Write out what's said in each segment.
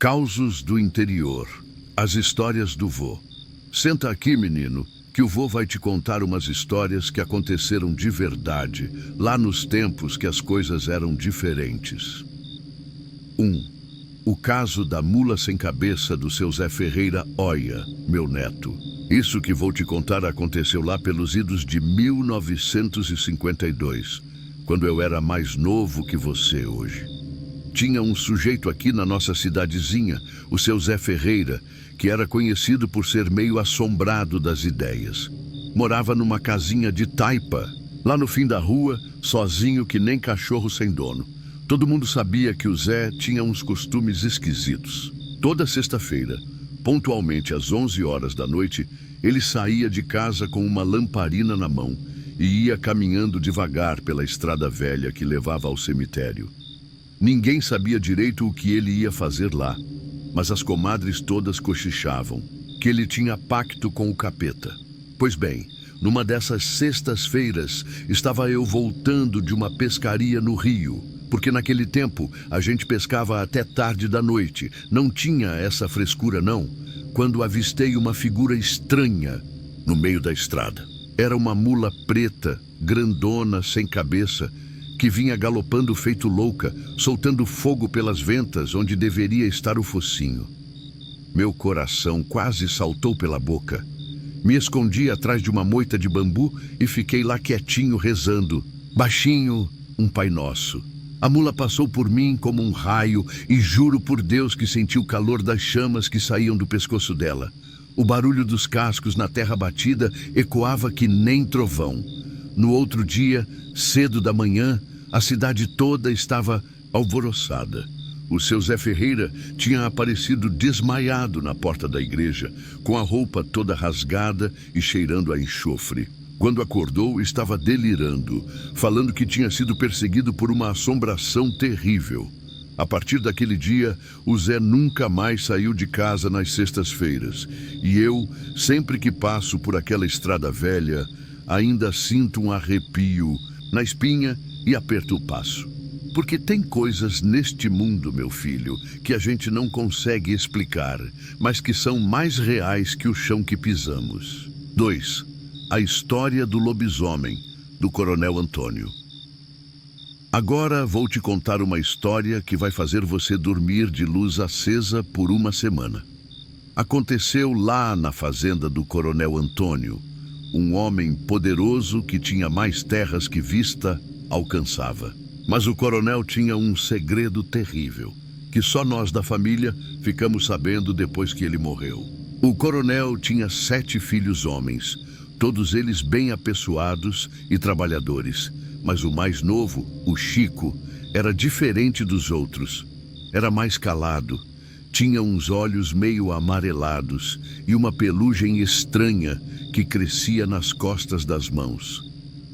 Causos do interior. As histórias do vô. Senta aqui, menino, que o vô vai te contar umas histórias que aconteceram de verdade, lá nos tempos que as coisas eram diferentes. 1. O caso da mula sem cabeça do seu Zé Ferreira Oia, meu neto. Isso que vou te contar aconteceu lá pelos idos de 1952, quando eu era mais novo que você hoje. Tinha um sujeito aqui na nossa cidadezinha, o seu Zé Ferreira, que era conhecido por ser meio assombrado das ideias. Morava numa casinha de taipa, lá no fim da rua, sozinho que nem cachorro sem dono. Todo mundo sabia que o Zé tinha uns costumes esquisitos. Toda sexta-feira, pontualmente às 11 horas da noite, ele saía de casa com uma lamparina na mão e ia caminhando devagar pela estrada velha que levava ao cemitério. Ninguém sabia direito o que ele ia fazer lá, mas as comadres todas cochichavam que ele tinha pacto com o capeta. Pois bem, numa dessas sextas-feiras, estava eu voltando de uma pescaria no rio, porque naquele tempo a gente pescava até tarde da noite, não tinha essa frescura não, quando avistei uma figura estranha no meio da estrada. Era uma mula preta, grandona, sem cabeça, que vinha galopando feito louca, soltando fogo pelas ventas onde deveria estar o focinho. Meu coração quase saltou pela boca. Me escondi atrás de uma moita de bambu e fiquei lá quietinho rezando, baixinho, um Pai Nosso. A mula passou por mim como um raio e juro por Deus que senti o calor das chamas que saíam do pescoço dela. O barulho dos cascos na terra batida ecoava que nem trovão. No outro dia, cedo da manhã, a cidade toda estava alvoroçada. O seu Zé Ferreira tinha aparecido desmaiado na porta da igreja, com a roupa toda rasgada e cheirando a enxofre. Quando acordou, estava delirando, falando que tinha sido perseguido por uma assombração terrível. A partir daquele dia, o Zé nunca mais saiu de casa nas sextas-feiras. E eu, sempre que passo por aquela estrada velha, ainda sinto um arrepio na espinha e aperto o passo. Porque tem coisas neste mundo, meu filho, que a gente não consegue explicar, mas que são mais reais que o chão que pisamos. 2. A história do lobisomem, do Coronel Antônio. Agora vou te contar uma história que vai fazer você dormir de luz acesa por uma semana. Aconteceu lá na fazenda do Coronel Antônio, um homem poderoso que tinha mais terras que vista alcançava. Mas o coronel tinha um segredo terrível, que só nós da família ficamos sabendo depois que ele morreu. O coronel tinha 7 filhos homens, todos eles bem apessoados e trabalhadores. Mas o mais novo, o Chico, era diferente dos outros. Era mais calado, tinha uns olhos meio amarelados e uma pelugem estranha que crescia nas costas das mãos.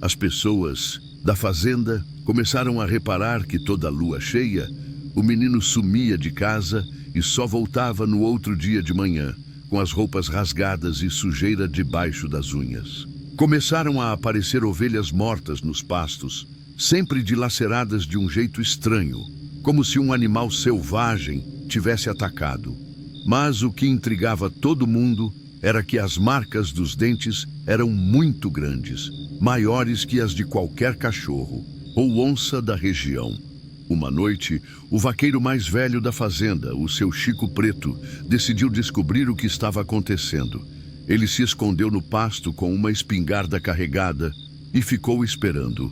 As pessoas da fazenda começaram a reparar que toda lua cheia, o menino sumia de casa e só voltava no outro dia de manhã, com as roupas rasgadas e sujeira debaixo das unhas. Começaram a aparecer ovelhas mortas nos pastos, sempre dilaceradas de um jeito estranho, como se um animal selvagem tivesse atacado. Mas o que intrigava todo mundo era que as marcas dos dentes eram muito grandes, maiores que as de qualquer cachorro ou onça da região. Uma noite, o vaqueiro mais velho da fazenda, o seu Chico Preto, decidiu descobrir o que estava acontecendo. Ele se escondeu no pasto com uma espingarda carregada e ficou esperando.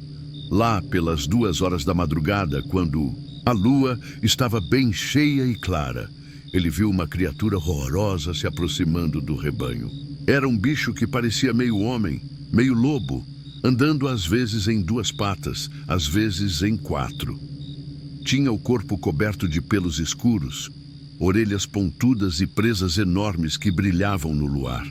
Lá pelas 2 horas da madrugada, quando a lua estava bem cheia e clara, ele viu uma criatura horrorosa se aproximando do rebanho. Era um bicho que parecia meio homem, meio lobo, andando às vezes em 2 patas, às vezes em 4. Tinha o corpo coberto de pelos escuros, orelhas pontudas e presas enormes que brilhavam no luar.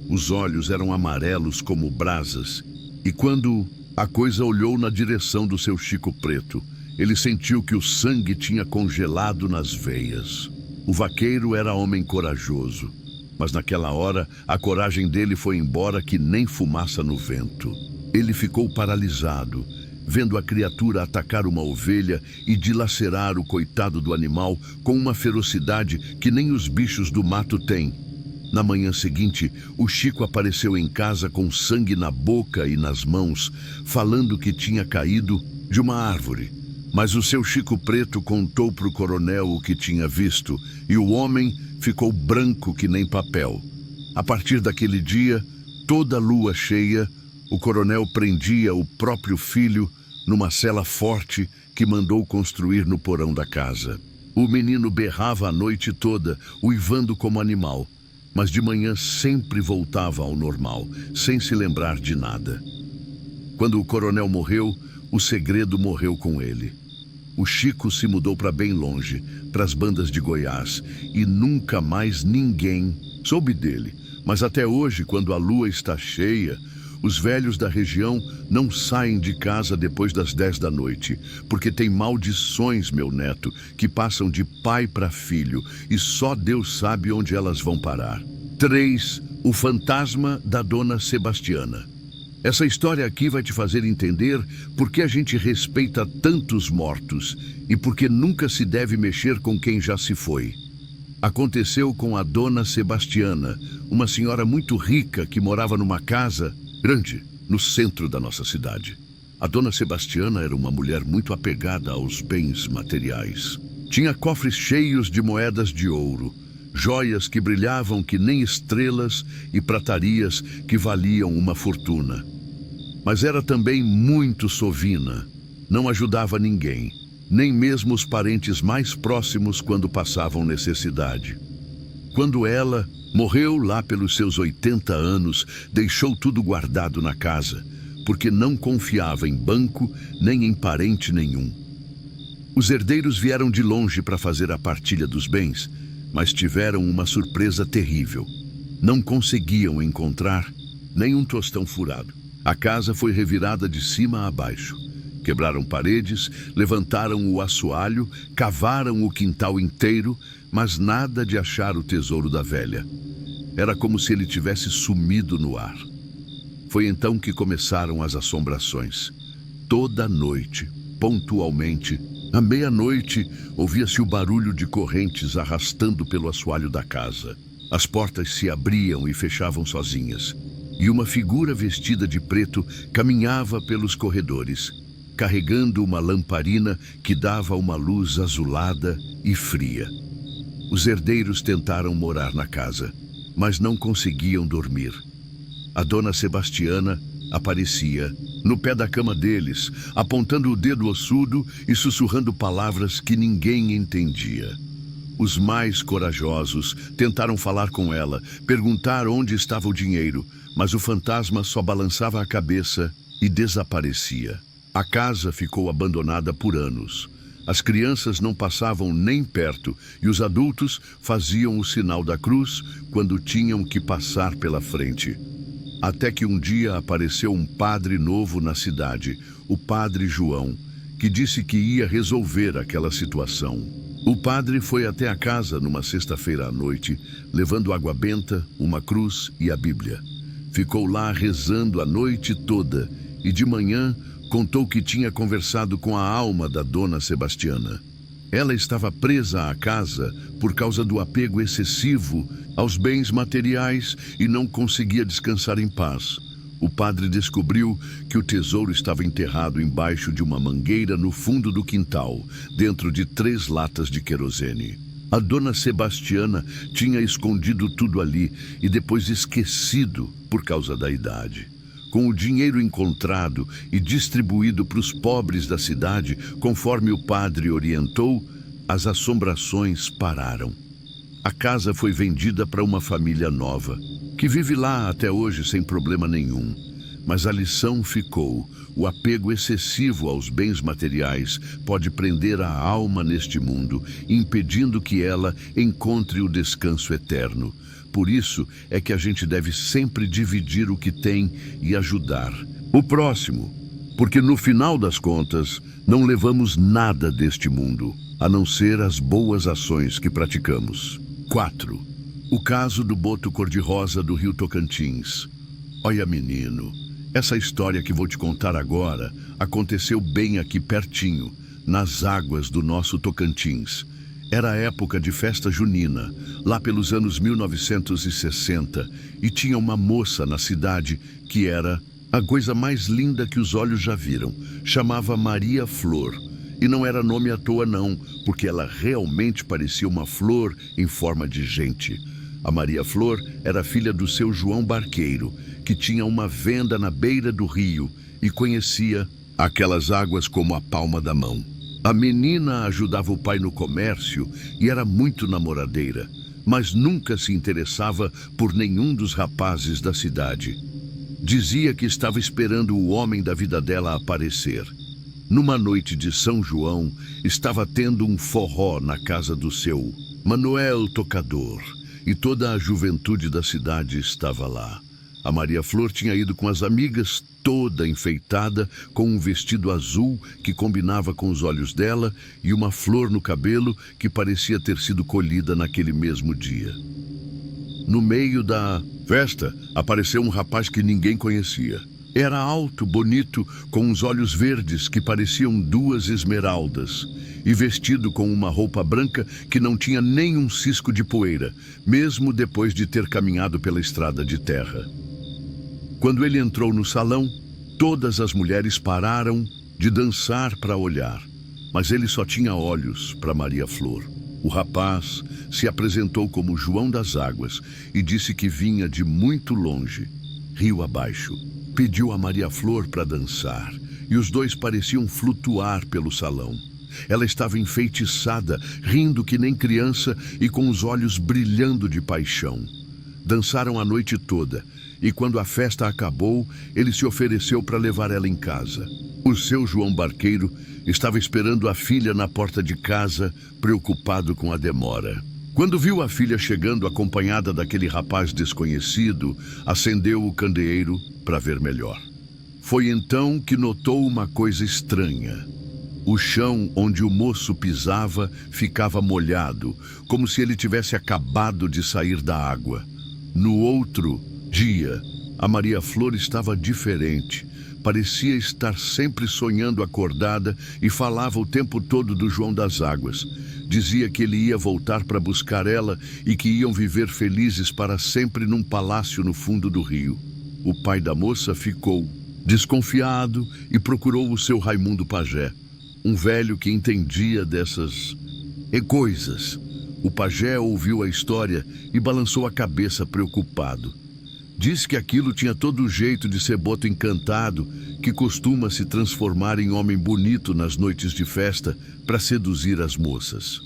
Os olhos eram amarelos como brasas, e quando a coisa olhou na direção do seu Chico Preto, ele sentiu que o sangue tinha congelado nas veias. O vaqueiro era homem corajoso, mas naquela hora a coragem dele foi embora que nem fumaça no vento. Ele ficou paralisado, vendo a criatura atacar uma ovelha e dilacerar o coitado do animal com uma ferocidade que nem os bichos do mato têm. Na manhã seguinte, o Chico apareceu em casa com sangue na boca e nas mãos, falando que tinha caído de uma árvore. Mas o seu Chico Preto contou para o coronel o que tinha visto e o homem ficou branco que nem papel. A partir daquele dia, toda lua cheia, o coronel prendia o próprio filho numa cela forte que mandou construir no porão da casa. O menino berrava a noite toda, uivando como animal, mas de manhã sempre voltava ao normal, sem se lembrar de nada. Quando o coronel morreu, o segredo morreu com ele. O Chico se mudou para bem longe, para as bandas de Goiás, e nunca mais ninguém soube dele. Mas até hoje, quando a lua está cheia, os velhos da região não saem de casa depois das 10 da noite, porque tem maldições, meu neto, que passam de pai para filho, e só Deus sabe onde elas vão parar. 3. O fantasma da Dona Sebastiana. Essa história aqui vai te fazer entender por que a gente respeita tantos mortos e por que nunca se deve mexer com quem já se foi. Aconteceu com a Dona Sebastiana, uma senhora muito rica que morava numa casa grande no centro da nossa cidade. A Dona Sebastiana era uma mulher muito apegada aos bens materiais. Tinha cofres cheios de moedas de ouro, joias que brilhavam que nem estrelas e pratarias que valiam uma fortuna. Mas era também muito sovina, não ajudava ninguém, nem mesmo os parentes mais próximos quando passavam necessidade. Quando ela morreu lá pelos seus 80 anos, deixou tudo guardado na casa, porque não confiava em banco nem em parente nenhum. Os herdeiros vieram de longe para fazer a partilha dos bens, mas tiveram uma surpresa terrível. Não conseguiam encontrar nem um tostão furado. A casa foi revirada de cima a baixo. Quebraram paredes, levantaram o assoalho, cavaram o quintal inteiro, mas nada de achar o tesouro da velha. Era como se ele tivesse sumido no ar. Foi então que começaram as assombrações. Toda noite, pontualmente, à meia-noite, ouvia-se o barulho de correntes arrastando pelo assoalho da casa. As portas se abriam e fechavam sozinhas, e uma figura vestida de preto caminhava pelos corredores, carregando uma lamparina que dava uma luz azulada e fria. Os herdeiros tentaram morar na casa, mas não conseguiam dormir. A Dona Sebastiana aparecia no pé da cama deles, apontando o dedo ossudo e sussurrando palavras que ninguém entendia. Os mais corajosos tentaram falar com ela, perguntar onde estava o dinheiro, mas o fantasma só balançava a cabeça e desaparecia. A casa ficou abandonada por anos. As crianças não passavam nem perto e os adultos faziam o sinal da cruz quando tinham que passar pela frente. Até que um dia apareceu um padre novo na cidade, o Padre João, que disse que ia resolver aquela situação. O padre foi até a casa numa sexta-feira à noite, levando água benta, uma cruz e a Bíblia. Ficou lá rezando a noite toda e de manhã contou que tinha conversado com a alma da Dona Sebastiana. Ela estava presa à casa por causa do apego excessivo aos bens materiais e não conseguia descansar em paz. O padre descobriu que o tesouro estava enterrado embaixo de uma mangueira no fundo do quintal, dentro de 3 latas de querosene. A Dona Sebastiana tinha escondido tudo ali e depois esquecido por causa da idade. Com o dinheiro encontrado e distribuído para os pobres da cidade, conforme o padre orientou, as assombrações pararam. A casa foi vendida para uma família nova, que vive lá até hoje sem problema nenhum. Mas a lição ficou: o apego excessivo aos bens materiais pode prender a alma neste mundo, impedindo que ela encontre o descanso eterno. Por isso é que a gente deve sempre dividir o que tem e ajudar o próximo, porque no final das contas não levamos nada deste mundo, a não ser as boas ações que praticamos. 4. O caso do boto cor-de-rosa do Rio Tocantins. Olha, menino, Essa história que vou te contar agora aconteceu bem aqui pertinho, nas águas do nosso Tocantins. Era a época de festa junina, lá pelos anos 1960, e tinha uma moça na cidade que era a coisa mais linda que os olhos já viram. Chamava Maria Flor. E não era nome à toa não, porque ela realmente parecia uma flor em forma de gente. A Maria Flor era filha do seu João Barqueiro, que tinha uma venda na beira do rio e conhecia aquelas águas como a palma da mão. A menina ajudava o pai no comércio e era muito namoradeira, mas nunca se interessava por nenhum dos rapazes da cidade. Dizia que estava esperando o homem da vida dela aparecer. Numa noite de São João, estava tendo um forró na casa do seu Manuel Tocador, e toda a juventude da cidade estava lá. A Maria Flor tinha ido com as amigas, toda enfeitada, com um vestido azul que combinava com os olhos dela e uma flor no cabelo que parecia ter sido colhida naquele mesmo dia. No meio da festa, apareceu um rapaz que ninguém conhecia. Era alto, bonito, com uns olhos verdes que pareciam duas esmeraldas, e vestido com uma roupa branca que não tinha nem um cisco de poeira, mesmo depois de ter caminhado pela estrada de terra. Quando ele entrou no salão, todas as mulheres pararam de dançar para olhar, mas ele só tinha olhos para Maria Flor. O rapaz se apresentou como João das Águas e disse que vinha de muito longe, rio abaixo. Pediu a Maria Flor para dançar, e os dois pareciam flutuar pelo salão. Ela estava enfeitiçada, rindo que nem criança e com os olhos brilhando de paixão. Dançaram a noite toda, e quando a festa acabou, ele se ofereceu para levar ela em casa. O seu João Barqueiro estava esperando a filha na porta de casa, preocupado com a demora. Quando viu a filha chegando acompanhada daquele rapaz desconhecido, acendeu o candeeiro para ver melhor. Foi então que notou uma coisa estranha. O chão onde o moço pisava ficava molhado, como se ele tivesse acabado de sair da água. No outro dia, a Maria Flor estava diferente. Parecia estar sempre sonhando acordada e falava o tempo todo do João das Águas. Dizia que ele ia voltar para buscar ela e que iam viver felizes para sempre num palácio no fundo do rio. O pai da moça ficou desconfiado e procurou o seu Raimundo Pajé, um velho que entendia dessas coisas. O pajé ouviu a história e balançou a cabeça preocupado. Disse que aquilo tinha todo o jeito de ser boto encantado, que costuma se transformar em homem bonito nas noites de festa para seduzir as moças.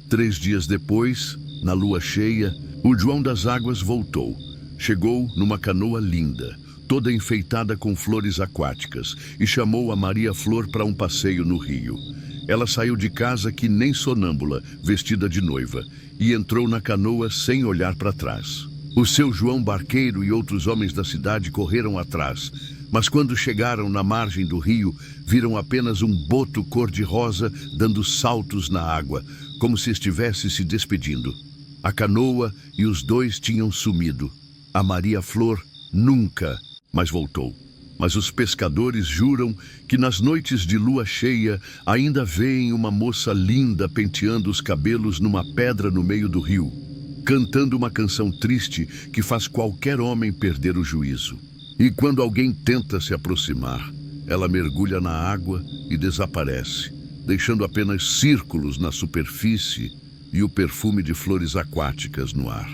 3 dias depois, na lua cheia, o João das Águas voltou. Chegou numa canoa linda, toda enfeitada com flores aquáticas, e chamou a Maria Flor para um passeio no rio. Ela saiu de casa que nem sonâmbula, vestida de noiva, e entrou na canoa sem olhar para trás. O seu João Barqueiro e outros homens da cidade correram atrás, mas quando chegaram na margem do rio, viram apenas um boto cor-de-rosa dando saltos na água, como se estivesse se despedindo. A canoa e os dois tinham sumido. A Maria Flor nunca mais voltou. Mas os pescadores juram que nas noites de lua cheia ainda veem uma moça linda penteando os cabelos numa pedra no meio do rio, cantando uma canção triste que faz qualquer homem perder o juízo. E quando alguém tenta se aproximar, ela mergulha na água e desaparece, deixando apenas círculos na superfície e o perfume de flores aquáticas no ar.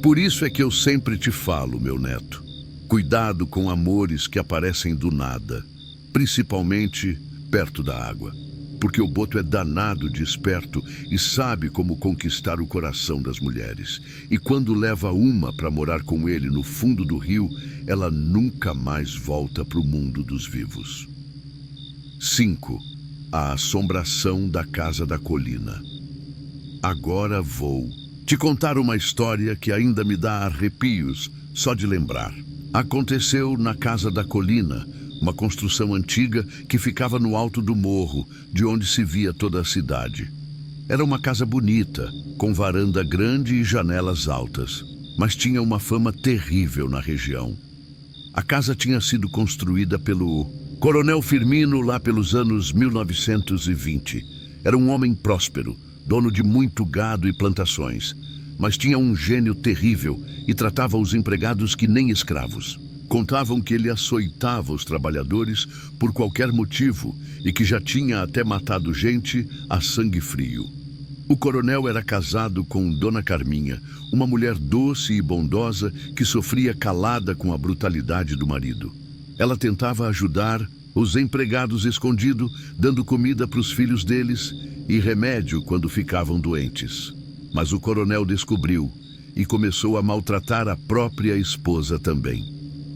Por isso é que eu sempre te falo, meu neto, cuidado com amores que aparecem do nada, principalmente perto da água, porque o boto é danado de esperto e sabe como conquistar o coração das mulheres. E quando leva uma para morar com ele no fundo do rio, ela nunca mais volta para o mundo dos vivos. 5. A assombração da Casa da Colina. Agora vou te contar uma história que ainda me dá arrepios só de lembrar. Aconteceu na Casa da Colina, uma construção antiga que ficava no alto do morro, de onde se via toda a cidade. Era uma casa bonita, com varanda grande e janelas altas, mas tinha uma fama terrível na região. A casa tinha sido construída pelo Coronel Firmino lá pelos anos 1920. Era um homem próspero, dono de muito gado e plantações, mas tinha um gênio terrível e tratava os empregados que nem escravos. Contavam que ele açoitava os trabalhadores por qualquer motivo e que já tinha até matado gente a sangue frio. O coronel era casado com Dona Carminha, uma mulher doce e bondosa que sofria calada com a brutalidade do marido. Ela tentava ajudar os empregados escondido, dando comida para os filhos deles e remédio quando ficavam doentes. Mas o coronel descobriu e começou a maltratar a própria esposa também.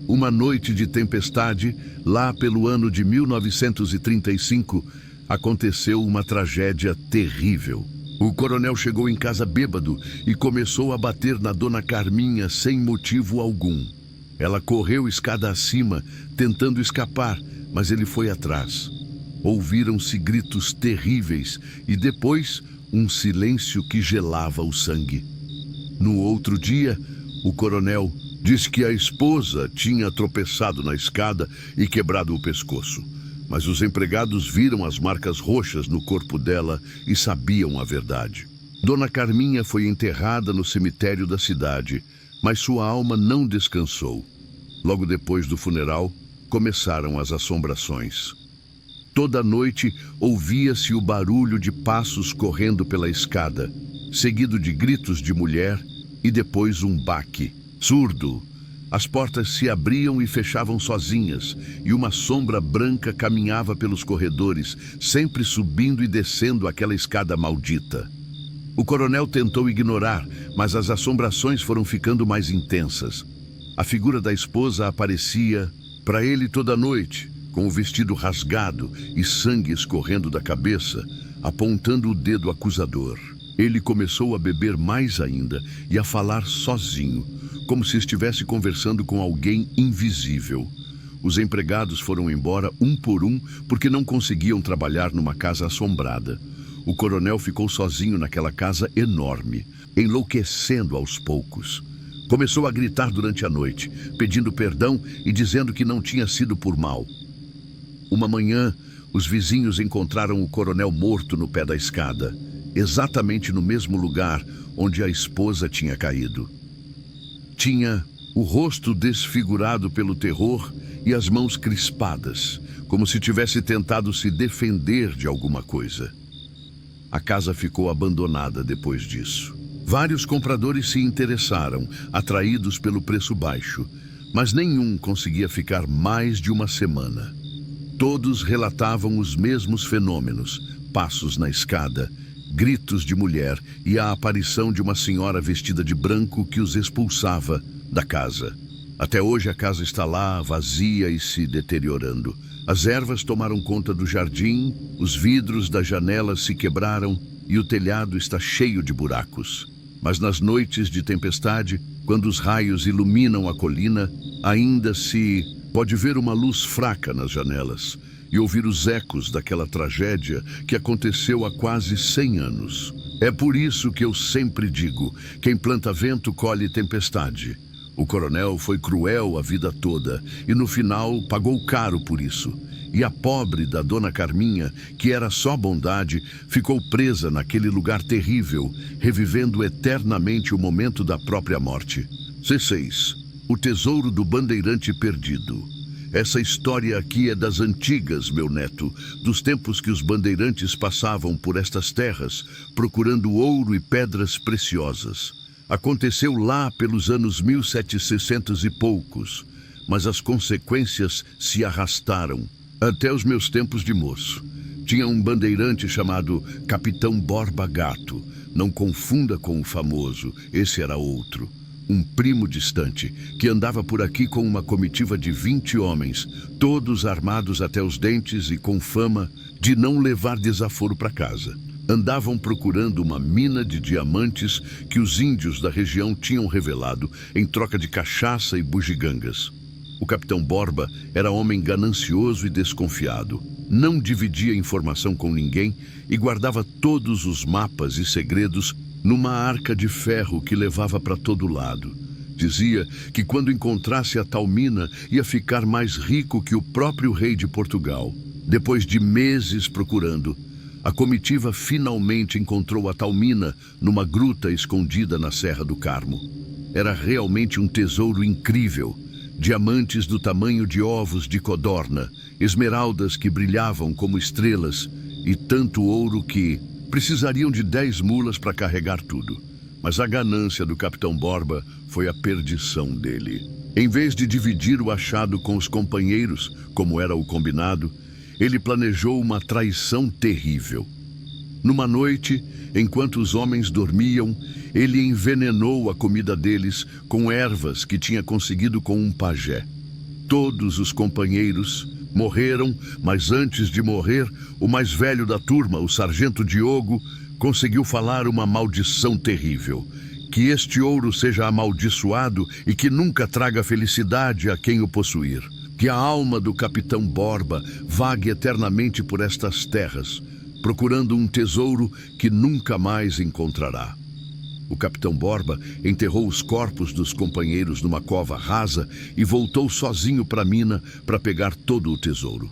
Uma noite de tempestade, lá pelo ano de 1935, aconteceu uma tragédia terrível. O coronel chegou em casa bêbado e começou a bater na Dona Carminha sem motivo algum. Ela correu escada acima, tentando escapar, mas ele foi atrás. Ouviram-se gritos terríveis e depois um silêncio que gelava o sangue. No outro dia, o coronel disse que a esposa tinha tropeçado na escada e quebrado o pescoço. Mas os empregados viram as marcas roxas no corpo dela e sabiam a verdade. Dona Carminha foi enterrada no cemitério da cidade, mas sua alma não descansou. Logo depois do funeral, começaram as assombrações. Toda noite ouvia-se o barulho de passos correndo pela escada, seguido de gritos de mulher e depois um baque. Surdo! As portas se abriam e fechavam sozinhas, e uma sombra branca caminhava pelos corredores, sempre subindo e descendo aquela escada maldita. O coronel tentou ignorar, mas as assombrações foram ficando mais intensas. A figura da esposa aparecia para ele toda noite, com o vestido rasgado e sangue escorrendo da cabeça, apontando o dedo acusador. Ele começou a beber mais ainda e a falar sozinho, como se estivesse conversando com alguém invisível. Os empregados foram embora um por um porque não conseguiam trabalhar numa casa assombrada. O coronel ficou sozinho naquela casa enorme, enlouquecendo aos poucos. Começou a gritar durante a noite, pedindo perdão e dizendo que não tinha sido por mal. Uma manhã, os vizinhos encontraram o coronel morto no pé da escada, exatamente no mesmo lugar onde a esposa tinha caído. Tinha o rosto desfigurado pelo terror e as mãos crispadas, como se tivesse tentado se defender de alguma coisa. A casa ficou abandonada depois disso. Vários compradores se interessaram, atraídos pelo preço baixo, mas nenhum conseguia ficar mais de uma semana. Todos relatavam os mesmos fenômenos: passos na escada, gritos de mulher e a aparição de uma senhora vestida de branco que os expulsava da casa. Até hoje a casa está lá, vazia e se deteriorando. As ervas tomaram conta do jardim, os vidros das janelas se quebraram e o telhado está cheio de buracos. Mas nas noites de tempestade, quando os raios iluminam a colina, ainda se pode ver uma luz fraca nas janelas e ouvir os ecos daquela tragédia que aconteceu há quase 100 anos. É por isso que eu sempre digo: quem planta vento colhe tempestade. O coronel foi cruel a vida toda e no final pagou caro por isso. E a pobre da Dona Carminha, que era só bondade, ficou presa naquele lugar terrível, revivendo eternamente o momento da própria morte. C6. O tesouro do bandeirante perdido. Essa história aqui é das antigas, meu neto, dos tempos que os bandeirantes passavam por estas terras, procurando ouro e pedras preciosas. Aconteceu lá pelos anos 1700 e poucos, mas as consequências se arrastaram até os meus tempos de moço. Tinha um bandeirante chamado Capitão Borba Gato. Não confunda com o famoso, esse era outro. Um primo distante, que andava por aqui com uma comitiva de 20 homens, todos armados até os dentes e com fama de não levar desaforo para casa. Andavam procurando uma mina de diamantes que os índios da região tinham revelado em troca de cachaça e bugigangas. O capitão Borba era homem ganancioso e desconfiado. Não dividia informação com ninguém e guardava todos os mapas e segredos numa arca de ferro que levava para todo lado. Dizia que quando encontrasse a tal mina ia ficar mais rico que o próprio rei de Portugal. Depois de meses procurando, a comitiva finalmente encontrou a tal mina numa gruta escondida na Serra do Carmo. Era realmente um tesouro incrível. Diamantes do tamanho de ovos de codorna, esmeraldas que brilhavam como estrelas e tanto ouro que precisariam de 10 mulas para carregar tudo. Mas a ganância do Capitão Borba foi a perdição dele. Em vez de dividir o achado com os companheiros, como era o combinado, ele planejou uma traição terrível. Numa noite, enquanto os homens dormiam, ele envenenou a comida deles com ervas que tinha conseguido com um pajé. Todos os companheiros morreram, mas antes de morrer, o mais velho da turma, o sargento Diogo, conseguiu falar uma maldição terrível. Que este ouro seja amaldiçoado e que nunca traga felicidade a quem o possuir. Que a alma do Capitão Borba vague eternamente por estas terras, procurando um tesouro que nunca mais encontrará. O Capitão Borba enterrou os corpos dos companheiros numa cova rasa e voltou sozinho para a mina para pegar todo o tesouro.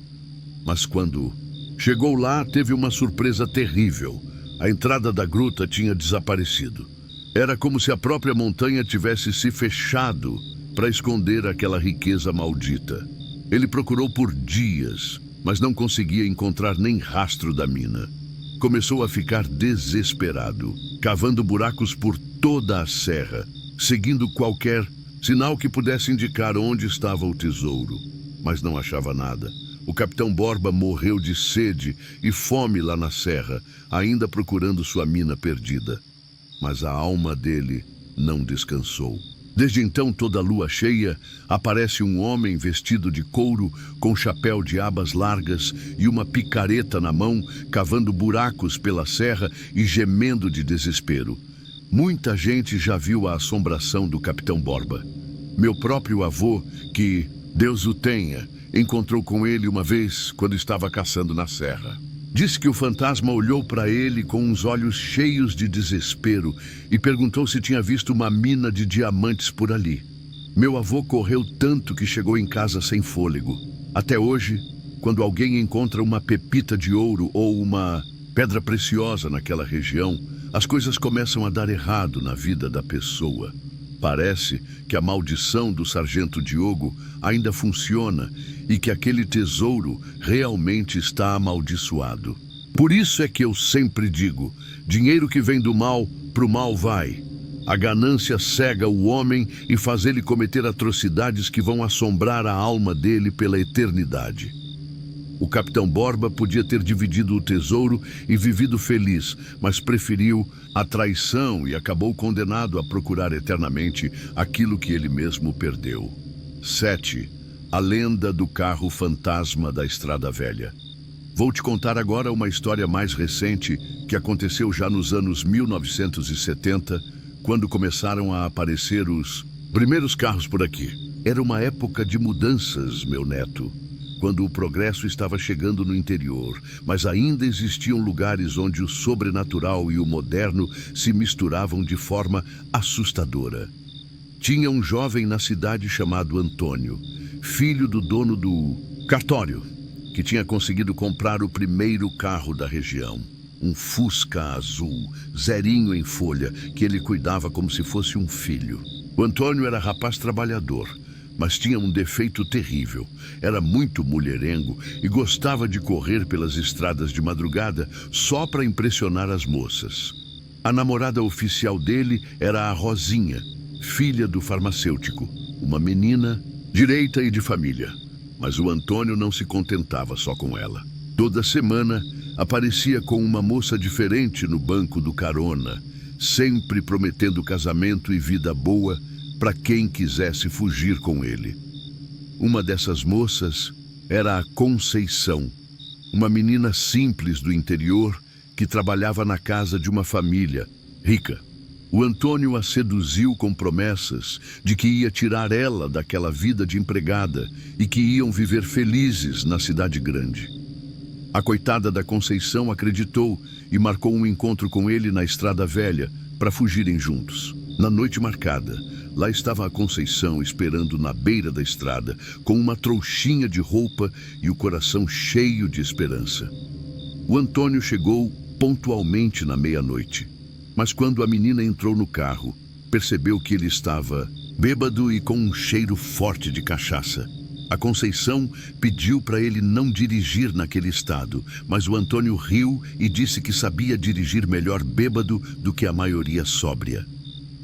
Mas quando chegou lá, teve uma surpresa terrível. A entrada da gruta tinha desaparecido. Era como se a própria montanha tivesse se fechado para esconder aquela riqueza maldita. Ele procurou por dias, mas não conseguia encontrar nem rastro da mina. Começou a ficar desesperado, cavando buracos por toda a serra, seguindo qualquer sinal que pudesse indicar onde estava o tesouro. Mas não achava nada. O Capitão Borba morreu de sede e fome lá na serra, ainda procurando sua mina perdida. Mas a alma dele não descansou. Desde então, toda lua cheia, aparece um homem vestido de couro, com chapéu de abas largas e uma picareta na mão, cavando buracos pela serra e gemendo de desespero. Muita gente já viu a assombração do Capitão Borba. Meu próprio avô, que, Deus o tenha, encontrou com ele uma vez quando estava caçando na serra. Disse que o fantasma olhou para ele com uns olhos cheios de desespero e perguntou se tinha visto uma mina de diamantes por ali. Meu avô correu tanto que chegou em casa sem fôlego. Até hoje, quando alguém encontra uma pepita de ouro ou uma pedra preciosa naquela região, as coisas começam a dar errado na vida da pessoa. Parece que a maldição do sargento Diogo ainda funciona e que aquele tesouro realmente está amaldiçoado. Por isso é que eu sempre digo, dinheiro que vem do mal, pro mal vai. A ganância cega o homem e faz ele cometer atrocidades que vão assombrar a alma dele pela eternidade. O Capitão Borba podia ter dividido o tesouro e vivido feliz, mas preferiu a traição e acabou condenado a procurar eternamente aquilo que ele mesmo perdeu. 7. A lenda do carro fantasma da Estrada Velha. Vou te contar agora uma história mais recente que aconteceu já nos anos 1970, quando começaram a aparecer os primeiros carros por aqui. Era uma época de mudanças, meu neto, quando o progresso estava chegando no interior, mas ainda existiam lugares onde o sobrenatural e o moderno se misturavam de forma assustadora. Tinha um jovem na cidade chamado Antônio, filho do dono do cartório, que tinha conseguido comprar o primeiro carro da região. Um Fusca azul, zerinho em folha, que ele cuidava como se fosse um filho. O Antônio era rapaz trabalhador, mas tinha um defeito terrível. Era muito mulherengo e gostava de correr pelas estradas de madrugada só para impressionar as moças. A namorada oficial dele era a Rosinha, filha do farmacêutico, uma menina direita e de família. Mas o Antônio não se contentava só com ela. Toda semana aparecia com uma moça diferente no banco do carona, sempre prometendo casamento e vida boa para quem quisesse fugir com ele. Uma dessas moças era a Conceição, uma menina simples do interior que trabalhava na casa de uma família rica. O Antônio a seduziu com promessas de que ia tirar ela daquela vida de empregada e que iam viver felizes na cidade grande. A coitada da Conceição acreditou e marcou um encontro com ele na Estrada Velha para fugirem juntos. Na noite marcada, Lá estava a Conceição esperando na beira da estrada, com uma trouxinha de roupa e o coração cheio de esperança. O Antônio chegou pontualmente na meia-noite, mas quando a menina entrou no carro, percebeu que ele estava bêbado e com um cheiro forte de cachaça. A Conceição pediu para ele não dirigir naquele estado, mas o Antônio riu e disse que sabia dirigir melhor bêbado do que a maioria sóbria.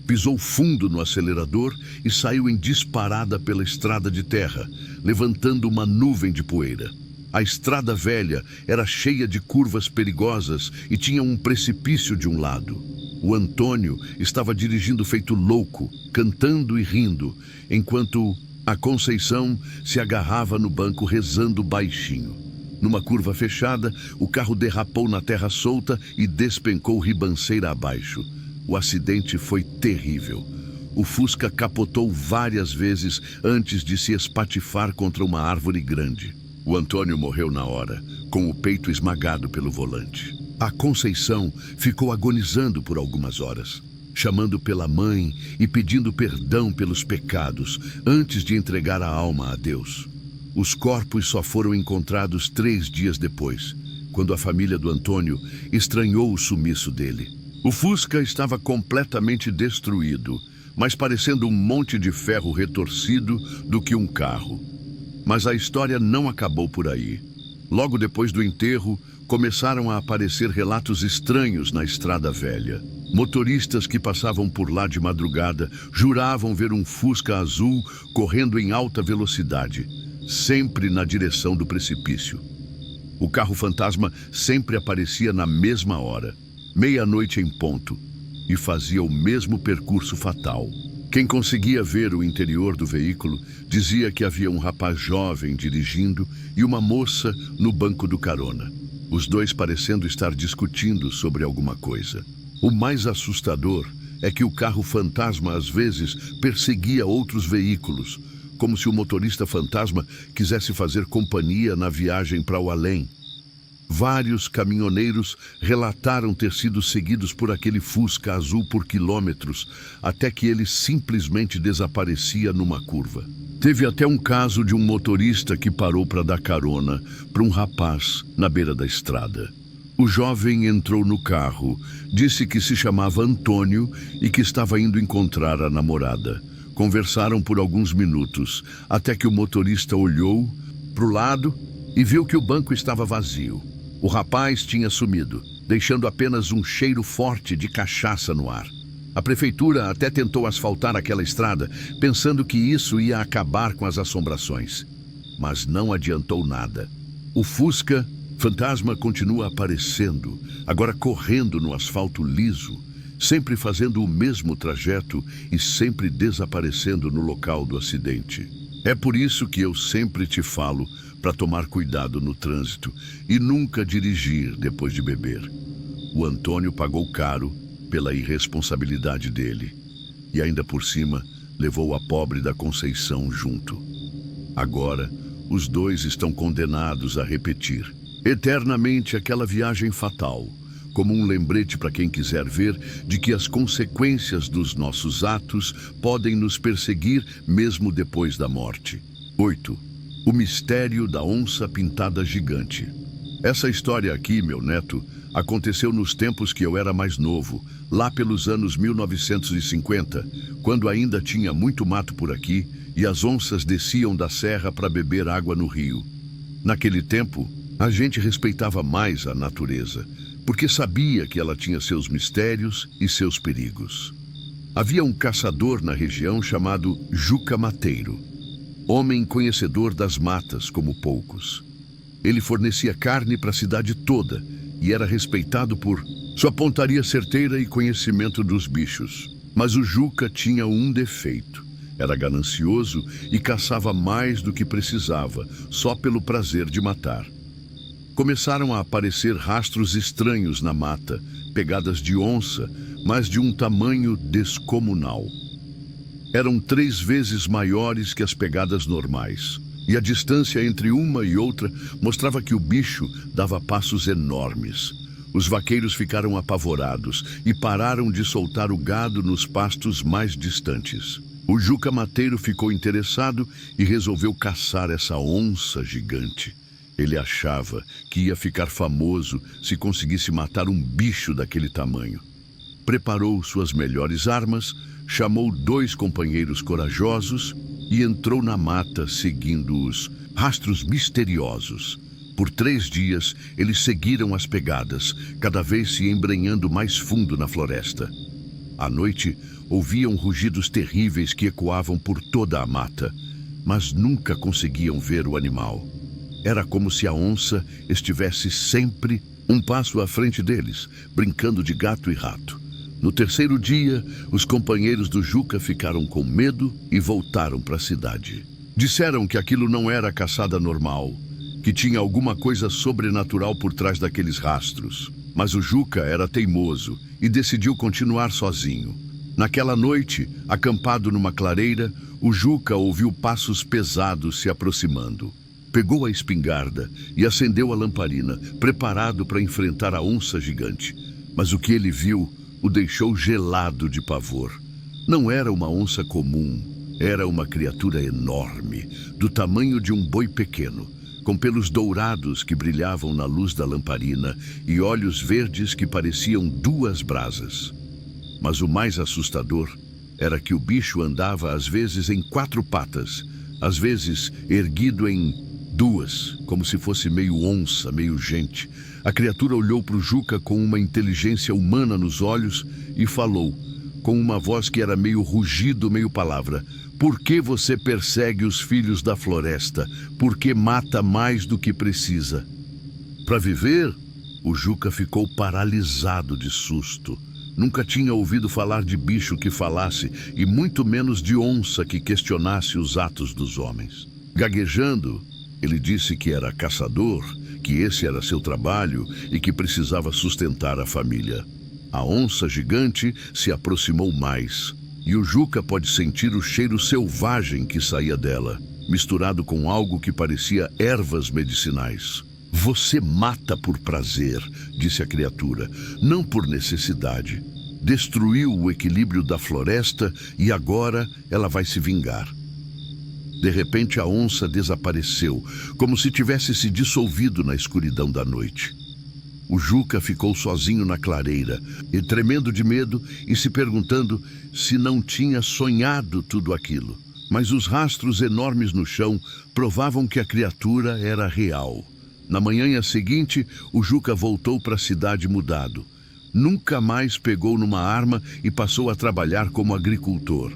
Pisou fundo no acelerador e saiu em disparada pela estrada de terra, levantando uma nuvem de poeira. A estrada velha era cheia de curvas perigosas e tinha um precipício de um lado. O Antônio estava dirigindo feito louco, cantando e rindo, enquanto a Conceição se agarrava no banco rezando baixinho. Numa curva fechada, o carro derrapou na terra solta e despencou ribanceira abaixo. O acidente foi terrível. O Fusca capotou várias vezes antes de se espatifar contra uma árvore grande. O Antônio morreu na hora, com o peito esmagado pelo volante. A Conceição ficou agonizando por algumas horas, chamando pela mãe e pedindo perdão pelos pecados antes de entregar a alma a Deus. Os corpos só foram encontrados 3 dias depois, quando a família do Antônio estranhou o sumiço dele. O Fusca estava completamente destruído, mais parecendo um monte de ferro retorcido do que um carro. Mas a história não acabou por aí. Logo depois do enterro, começaram a aparecer relatos estranhos na estrada velha. Motoristas que passavam por lá de madrugada juravam ver um Fusca azul correndo em alta velocidade, sempre na direção do precipício. O carro fantasma sempre aparecia na mesma hora, meia-noite em ponto, e fazia o mesmo percurso fatal. Quem conseguia ver o interior do veículo dizia que havia um rapaz jovem dirigindo e uma moça no banco do carona, os dois parecendo estar discutindo sobre alguma coisa. O mais assustador é que o carro fantasma às vezes perseguia outros veículos, como se o motorista fantasma quisesse fazer companhia na viagem para o além. Vários caminhoneiros relataram ter sido seguidos por aquele Fusca azul por quilômetros, até que ele simplesmente desaparecia numa curva. Teve até um caso de um motorista que parou para dar carona para um rapaz na beira da estrada. O jovem entrou no carro, disse que se chamava Antônio e que estava indo encontrar a namorada. Conversaram por alguns minutos, até que o motorista olhou para o lado e viu que o banco estava vazio. O rapaz tinha sumido, deixando apenas um cheiro forte de cachaça no ar. A prefeitura até tentou asfaltar aquela estrada, pensando que isso ia acabar com as assombrações. Mas não adiantou nada. O Fusca fantasma continua aparecendo, agora correndo no asfalto liso, sempre fazendo o mesmo trajeto e sempre desaparecendo no local do acidente. É por isso que eu sempre te falo para tomar cuidado no trânsito e nunca dirigir depois de beber. O Antônio pagou caro pela irresponsabilidade dele e ainda por cima levou a pobre da Conceição junto. Agora, os dois estão condenados a repetir eternamente aquela viagem fatal, como um lembrete para quem quiser ver de que as consequências dos nossos atos podem nos perseguir mesmo depois da morte. 8. O mistério da onça pintada gigante. Essa história aqui, meu neto, aconteceu nos tempos que eu era mais novo, lá pelos anos 1950, quando ainda tinha muito mato por aqui e as onças desciam da serra para beber água no rio. Naquele tempo, a gente respeitava mais a natureza, porque sabia que ela tinha seus mistérios e seus perigos. Havia um caçador na região chamado Juca Mateiro, homem conhecedor das matas como poucos. Ele fornecia carne para a cidade toda e era respeitado por sua pontaria certeira e conhecimento dos bichos. Mas o Juca tinha um defeito. Era ganancioso e caçava mais do que precisava, só pelo prazer de matar. Começaram a aparecer rastros estranhos na mata, pegadas de onça, mas de um tamanho descomunal. Eram 3 vezes maiores que as pegadas normais, e a distância entre uma e outra mostrava que o bicho dava passos enormes. Os vaqueiros ficaram apavorados e pararam de soltar o gado nos pastos mais distantes. O Juca Mateiro ficou interessado e resolveu caçar essa onça gigante. Ele achava que ia ficar famoso se conseguisse matar um bicho daquele tamanho. Preparou suas melhores armas, chamou 2 companheiros corajosos e entrou na mata seguindo os rastros misteriosos. Por 3 dias, eles seguiram as pegadas, cada vez se embrenhando mais fundo na floresta. À noite, ouviam rugidos terríveis que ecoavam por toda a mata, mas nunca conseguiam ver o animal. Era como se a onça estivesse sempre um passo à frente deles, brincando de gato e rato. No 3º dia, os companheiros do Juca ficaram com medo e voltaram para a cidade. Disseram que aquilo não era caçada normal, que tinha alguma coisa sobrenatural por trás daqueles rastros. Mas o Juca era teimoso e decidiu continuar sozinho. Naquela noite, acampado numa clareira, o Juca ouviu passos pesados se aproximando. Pegou a espingarda e acendeu a lamparina, preparado para enfrentar a onça gigante. Mas o que ele viu o deixou gelado de pavor. Não era uma onça comum, era uma criatura enorme, do tamanho de um boi pequeno, com pelos dourados que brilhavam na luz da lamparina e olhos verdes que pareciam 2 brasas. Mas o mais assustador era que o bicho andava às vezes em 4 patas, às vezes erguido em 2, como se fosse meio onça, meio gente. A criatura olhou para o Juca com uma inteligência humana nos olhos e falou, com uma voz que era meio rugido, meio palavra: "Por que você persegue os filhos da floresta? Por que mata mais do que precisa?" Para viver, o Juca ficou paralisado de susto. Nunca tinha ouvido falar de bicho que falasse, e muito menos de onça que questionasse os atos dos homens. Gaguejando, ele disse que era caçador, que esse era seu trabalho e que precisava sustentar a família. A onça gigante se aproximou mais, e o Juca pôde sentir o cheiro selvagem que saía dela, misturado com algo que parecia ervas medicinais. "Você mata por prazer", disse a criatura, "não por necessidade. Destruiu o equilíbrio da floresta e agora ela vai se vingar." De repente a onça desapareceu, como se tivesse se dissolvido na escuridão da noite. O Juca ficou sozinho na clareira, e tremendo de medo e se perguntando se não tinha sonhado tudo aquilo. Mas os rastros enormes no chão provavam que a criatura era real. Na manhã seguinte, o Juca voltou para a cidade mudado. Nunca mais pegou numa arma e passou a trabalhar como agricultor.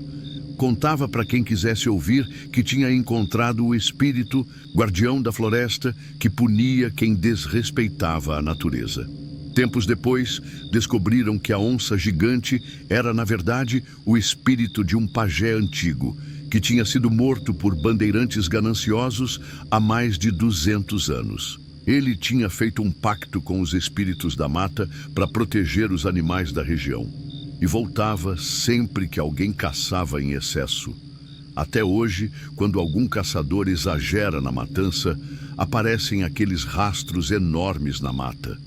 Contava para quem quisesse ouvir que tinha encontrado o espírito, guardião da floresta, que punia quem desrespeitava a natureza. Tempos depois, descobriram que a onça gigante era, na verdade, o espírito de um pajé antigo, que tinha sido morto por bandeirantes gananciosos há mais de 200 anos. Ele tinha feito um pacto com os espíritos da mata para proteger os animais da região. E voltava sempre que alguém caçava em excesso. Até hoje, quando algum caçador exagera na matança, aparecem aqueles rastros enormes na mata.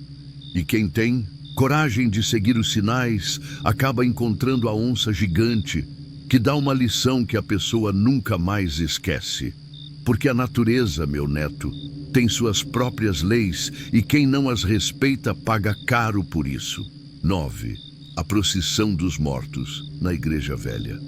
E quem tem coragem de seguir os sinais acaba encontrando a onça gigante, que dá uma lição que a pessoa nunca mais esquece. Porque a natureza, meu neto, tem suas próprias leis e quem não as respeita paga caro por isso. 9. A procissão dos mortos na Igreja Velha.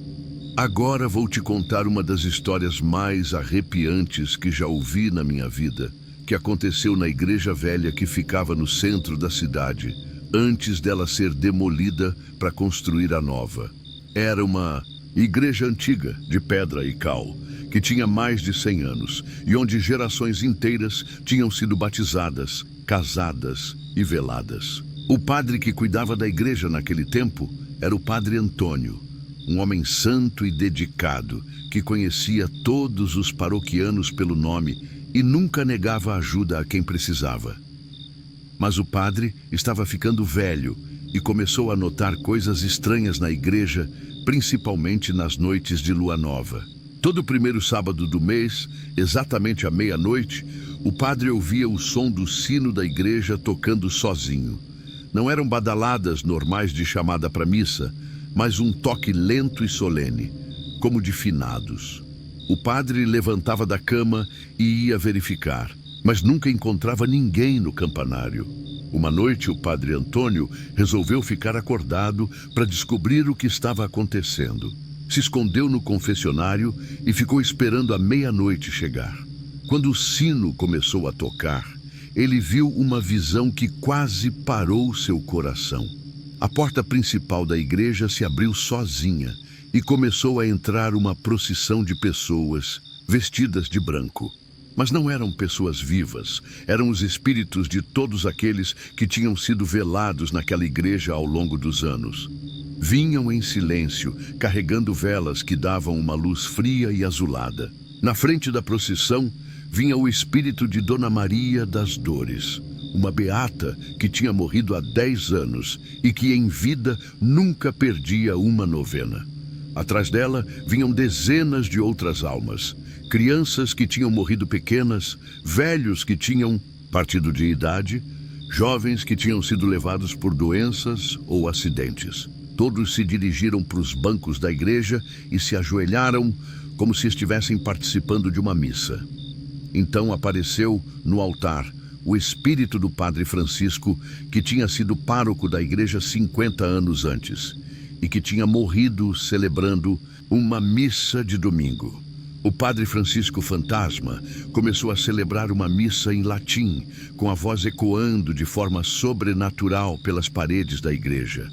Agora vou te contar uma das histórias mais arrepiantes que já ouvi na minha vida, que aconteceu na Igreja Velha que ficava no centro da cidade, antes dela ser demolida para construir a nova. Era uma igreja antiga, de pedra e cal, que tinha mais de 100 anos, e onde gerações inteiras tinham sido batizadas, casadas e veladas. O padre que cuidava da igreja naquele tempo era o padre Antônio, um homem santo e dedicado, que conhecia todos os paroquianos pelo nome e nunca negava ajuda a quem precisava. Mas o padre estava ficando velho e começou a notar coisas estranhas na igreja, principalmente nas noites de lua nova. Todo primeiro sábado do mês, exatamente à meia-noite, o padre ouvia o som do sino da igreja tocando sozinho. Não eram badaladas normais de chamada para missa, mas um toque lento e solene, como de finados. O padre levantava da cama e ia verificar, mas nunca encontrava ninguém no campanário. Uma noite, o padre Antônio resolveu ficar acordado para descobrir o que estava acontecendo. Se escondeu no confessionário e ficou esperando a meia-noite chegar. Quando o sino começou a tocar, ele viu uma visão que quase parou seu coração. A porta principal da igreja se abriu sozinha e começou a entrar uma procissão de pessoas vestidas de branco. Mas não eram pessoas vivas, eram os espíritos de todos aqueles que tinham sido velados naquela igreja ao longo dos anos. Vinham em silêncio, carregando velas que davam uma luz fria e azulada. Na frente da procissão, vinha o espírito de Dona Maria das Dores, uma beata que tinha morrido há 10 anos e que em vida nunca perdia uma novena. Atrás dela vinham dezenas de outras almas, crianças que tinham morrido pequenas, velhos que tinham partido de idade, jovens que tinham sido levados por doenças ou acidentes. Todos se dirigiram para os bancos da igreja e se ajoelharam como se estivessem participando de uma missa. Então apareceu no altar o espírito do padre Francisco, que tinha sido pároco da igreja 50 anos antes e que tinha morrido celebrando uma missa de domingo. O padre Francisco Fantasma começou a celebrar uma missa em latim, com a voz ecoando de forma sobrenatural pelas paredes da igreja.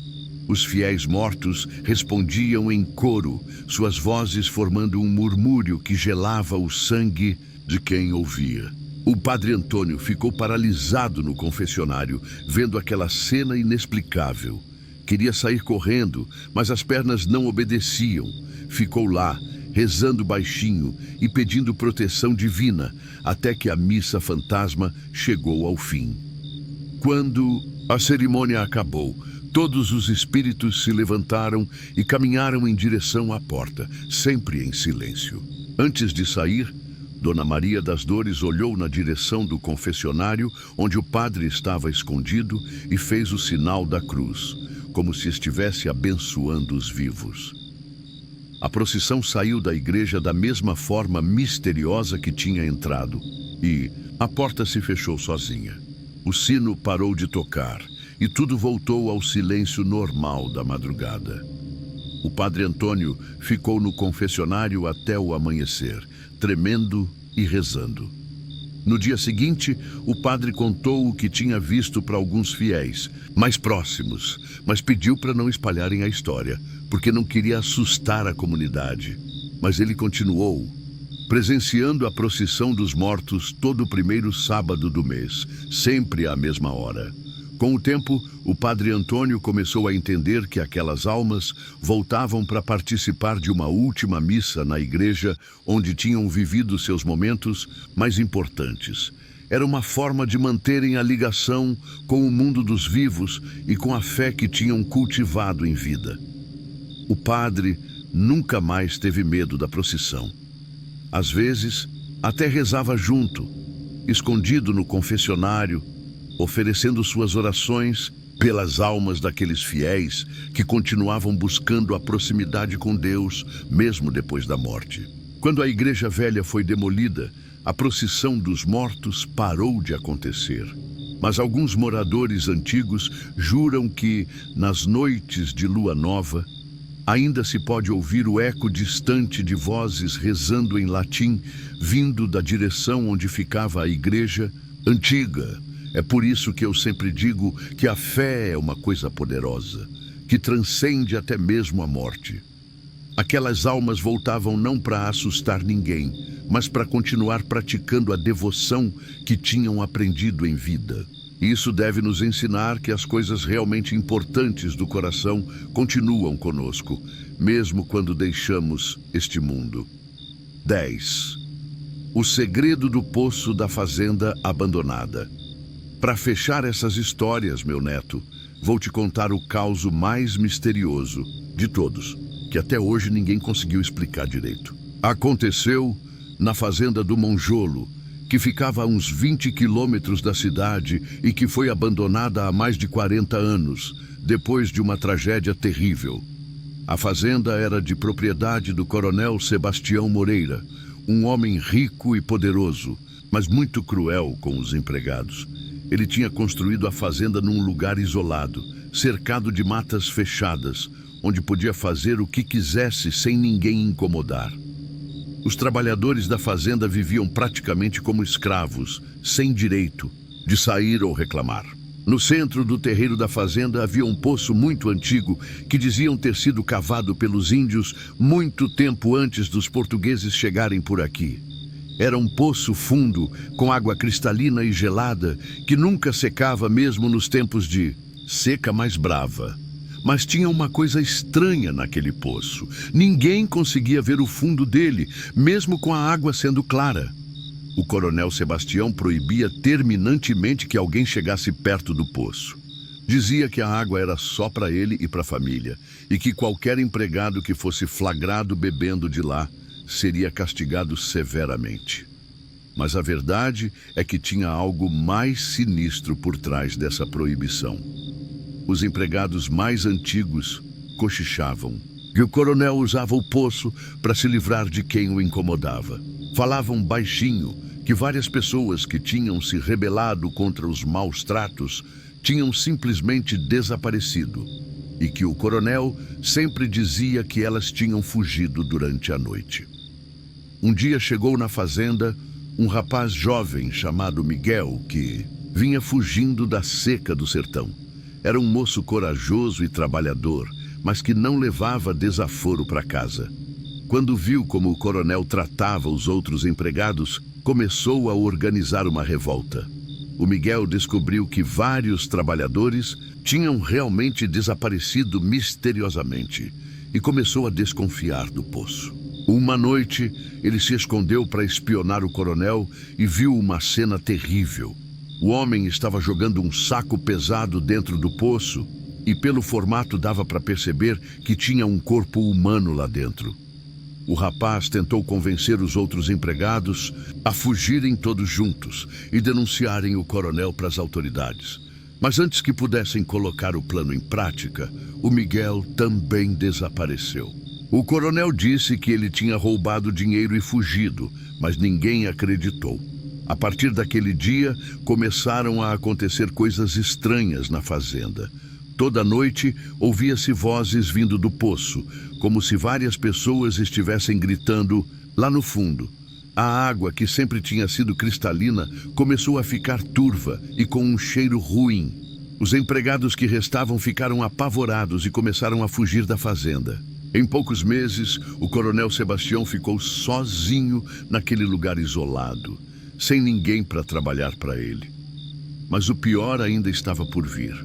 Os fiéis mortos respondiam em coro, suas vozes formando um murmúrio que gelava o sangue de quem ouvia. O padre Antônio ficou paralisado no confessionário, vendo aquela cena inexplicável. Queria sair correndo, mas as pernas não obedeciam. Ficou lá, rezando baixinho e pedindo proteção divina, até que a missa fantasma chegou ao fim. Quando a cerimônia acabou, todos os espíritos se levantaram e caminharam em direção à porta, sempre em silêncio. Antes de sair, Dona Maria das Dores olhou na direção do confessionário, onde o padre estava escondido, e fez o sinal da cruz, como se estivesse abençoando os vivos. A procissão saiu da igreja da mesma forma misteriosa que tinha entrado, e a porta se fechou sozinha. O sino parou de tocar, e tudo voltou ao silêncio normal da madrugada. O padre Antônio ficou no confessionário até o amanhecer, tremendo e rezando. No dia seguinte, o padre contou o que tinha visto para alguns fiéis, mais próximos, mas pediu para não espalharem a história, porque não queria assustar a comunidade. Mas ele continuou, presenciando a procissão dos mortos todo o primeiro sábado do mês, sempre à mesma hora. Com o tempo, o padre Antônio começou a entender que aquelas almas voltavam para participar de uma última missa na igreja onde tinham vivido seus momentos mais importantes. Era uma forma de manterem a ligação com o mundo dos vivos e com a fé que tinham cultivado em vida. O padre nunca mais teve medo da procissão. Às vezes, até rezava junto, escondido no confessionário, oferecendo suas orações pelas almas daqueles fiéis que continuavam buscando a proximidade com Deus, mesmo depois da morte. Quando a igreja velha foi demolida, a procissão dos mortos parou de acontecer. Mas alguns moradores antigos juram que, nas noites de lua nova, ainda se pode ouvir o eco distante de vozes rezando em latim, vindo da direção onde ficava a igreja antiga. É por isso que eu sempre digo que a fé é uma coisa poderosa, que transcende até mesmo a morte. Aquelas almas voltavam não para assustar ninguém, mas para continuar praticando a devoção que tinham aprendido em vida. Isso deve nos ensinar que as coisas realmente importantes do coração continuam conosco, mesmo quando deixamos este mundo. 10. O segredo do poço da fazenda abandonada. Para fechar essas histórias, meu neto, vou te contar o caos mais misterioso de todos, que até hoje ninguém conseguiu explicar direito. Aconteceu na fazenda do Monjolo, que ficava a uns 20 quilômetros da cidade e que foi abandonada há mais de 40 anos, depois de uma tragédia terrível. A fazenda era de propriedade do coronel Sebastião Moreira, um homem rico e poderoso, mas muito cruel com os empregados. Ele tinha construído a fazenda num lugar isolado, cercado de matas fechadas, onde podia fazer o que quisesse sem ninguém incomodar. Os trabalhadores da fazenda viviam praticamente como escravos, sem direito de sair ou reclamar. No centro do terreiro da fazenda havia um poço muito antigo que diziam ter sido cavado pelos índios muito tempo antes dos portugueses chegarem por aqui. Era um poço fundo, com água cristalina e gelada, que nunca secava mesmo nos tempos de seca mais brava. Mas tinha uma coisa estranha naquele poço. Ninguém conseguia ver o fundo dele, mesmo com a água sendo clara. O coronel Sebastião proibia terminantemente que alguém chegasse perto do poço. Dizia que a água era só para ele e para a família, e que qualquer empregado que fosse flagrado bebendo de lá seria castigado severamente. Mas a verdade é que tinha algo mais sinistro por trás dessa proibição. Os empregados mais antigos cochichavam que o coronel usava o poço para se livrar de quem o incomodava. Falavam baixinho que várias pessoas que tinham se rebelado contra os maus tratos tinham simplesmente desaparecido e que o coronel sempre dizia que elas tinham fugido durante a noite. Um dia chegou na fazenda um rapaz jovem chamado Miguel que vinha fugindo da seca do sertão. Era um moço corajoso e trabalhador, mas que não levava desaforo para casa. Quando viu como o coronel tratava os outros empregados, começou a organizar uma revolta. O Miguel descobriu que vários trabalhadores tinham realmente desaparecido misteriosamente e começou a desconfiar do poço. Uma noite, ele se escondeu para espionar o coronel e viu uma cena terrível. O homem estava jogando um saco pesado dentro do poço e pelo formato dava para perceber que tinha um corpo humano lá dentro. O rapaz tentou convencer os outros empregados a fugirem todos juntos e denunciarem o coronel para as autoridades. Mas antes que pudessem colocar o plano em prática, o Miguel também desapareceu. O coronel disse que ele tinha roubado dinheiro e fugido, mas ninguém acreditou. A partir daquele dia, começaram a acontecer coisas estranhas na fazenda. Toda noite, ouvia-se vozes vindo do poço, como se várias pessoas estivessem gritando lá no fundo. A água, que sempre tinha sido cristalina, começou a ficar turva e com um cheiro ruim. Os empregados que restavam ficaram apavorados e começaram a fugir da fazenda. Em poucos meses, o coronel Sebastião ficou sozinho naquele lugar isolado, sem ninguém para trabalhar para ele. Mas o pior ainda estava por vir.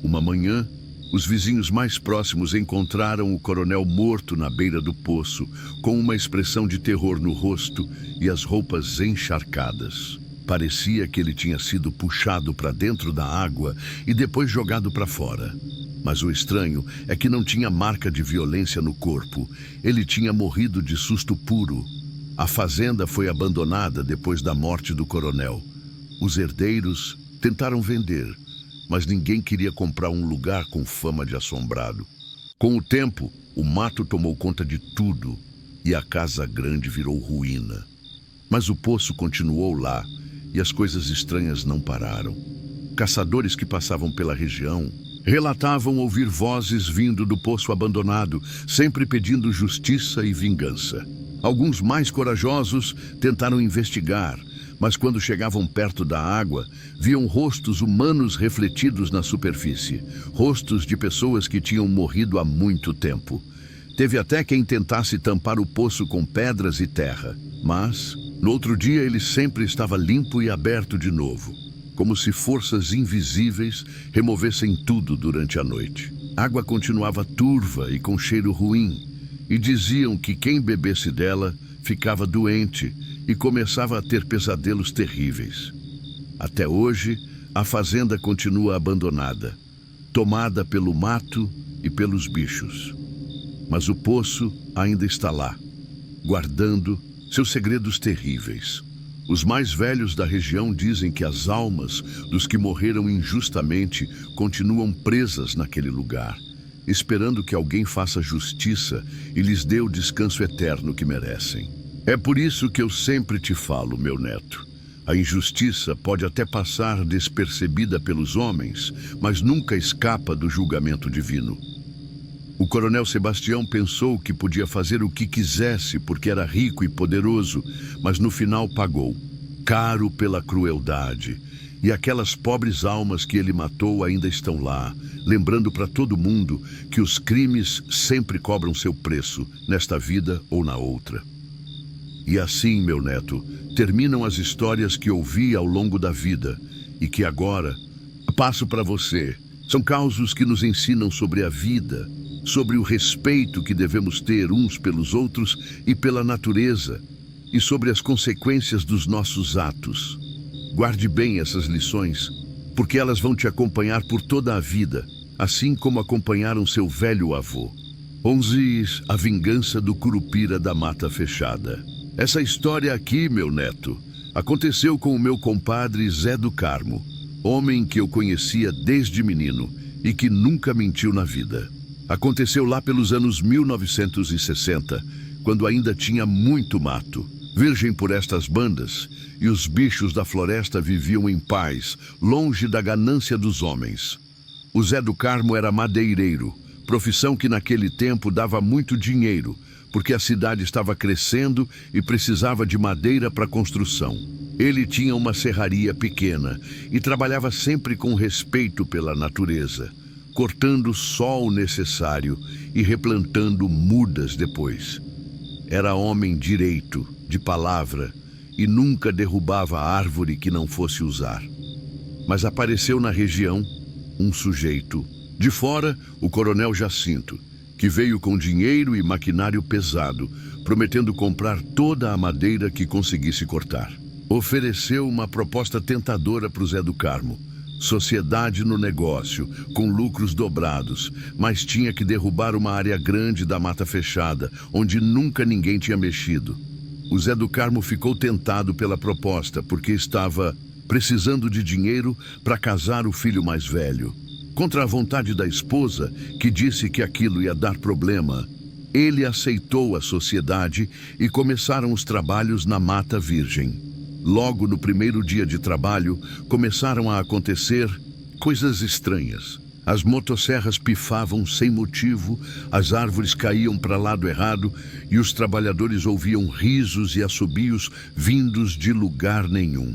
Uma manhã, os vizinhos mais próximos encontraram o coronel morto na beira do poço, com uma expressão de terror no rosto e as roupas encharcadas. Parecia que ele tinha sido puxado para dentro da água e depois jogado para fora. Mas o estranho é que não tinha marca de violência no corpo. Ele tinha morrido de susto puro. A fazenda foi abandonada depois da morte do coronel. Os herdeiros tentaram vender, mas ninguém queria comprar um lugar com fama de assombrado. Com o tempo, o mato tomou conta de tudo e a casa grande virou ruína. Mas o poço continuou lá e as coisas estranhas não pararam. Caçadores que passavam pela região relatavam ouvir vozes vindo do poço abandonado, sempre pedindo justiça e vingança. Alguns mais corajosos tentaram investigar, mas quando chegavam perto da água, viam rostos humanos refletidos na superfície, rostos de pessoas que tinham morrido há muito tempo. Teve até quem tentasse tampar o poço com pedras e terra, mas no outro dia ele sempre estava limpo e aberto de novo, como se forças invisíveis removessem tudo durante a noite. A água continuava turva e com cheiro ruim, e diziam que quem bebesse dela ficava doente e começava a ter pesadelos terríveis. Até hoje, a fazenda continua abandonada, tomada pelo mato e pelos bichos. Mas o poço ainda está lá, guardando seus segredos terríveis. Os mais velhos da região dizem que as almas dos que morreram injustamente continuam presas naquele lugar esperando que alguém faça justiça e lhes dê o descanso eterno que merecem. É por isso que eu sempre te falo, meu neto. A injustiça pode até passar despercebida pelos homens, mas nunca escapa do julgamento divino. O coronel Sebastião pensou que podia fazer o que quisesse porque era rico e poderoso, mas no final pagou, caro pela crueldade. E aquelas pobres almas que ele matou ainda estão lá, lembrando para todo mundo que os crimes sempre cobram seu preço, nesta vida ou na outra. E assim, meu neto, terminam as histórias que ouvi ao longo da vida e que agora passo para você. São causos que nos ensinam sobre a vida, sobre o respeito que devemos ter uns pelos outros e pela natureza, e sobre as consequências dos nossos atos. Guarde bem essas lições, porque elas vão te acompanhar por toda a vida, assim como acompanharam seu velho avô. 11. A vingança do Curupira da Mata Fechada. Essa história aqui, meu neto, aconteceu com o meu compadre Zé do Carmo, homem que eu conhecia desde menino e que nunca mentiu na vida. Aconteceu lá pelos anos 1960, quando ainda tinha muito mato, virgem por estas bandas, e os bichos da floresta viviam em paz, longe da ganância dos homens. O Zé do Carmo era madeireiro, profissão que naquele tempo dava muito dinheiro, porque a cidade estava crescendo e precisava de madeira para construção. Ele tinha uma serraria pequena e trabalhava sempre com respeito pela natureza, cortando só o necessário e replantando mudas depois. Era homem direito, de palavra, e nunca derrubava árvore que não fosse usar. Mas apareceu na região um sujeito, de fora o coronel Jacinto, que veio com dinheiro e maquinário pesado, prometendo comprar toda a madeira que conseguisse cortar. Ofereceu uma proposta tentadora para o Zé do Carmo. Sociedade no negócio, com lucros dobrados, mas tinha que derrubar uma área grande da mata fechada, onde nunca ninguém tinha mexido. O Zé do Carmo ficou tentado pela proposta, porque estava precisando de dinheiro para casar o filho mais velho. Contra a vontade da esposa, que disse que aquilo ia dar problema, ele aceitou a sociedade e começaram os trabalhos na Mata Virgem. Logo no primeiro dia de trabalho, começaram a acontecer coisas estranhas. As motosserras pifavam sem motivo, as árvores caíam para lado errado e os trabalhadores ouviam risos e assobios vindos de lugar nenhum.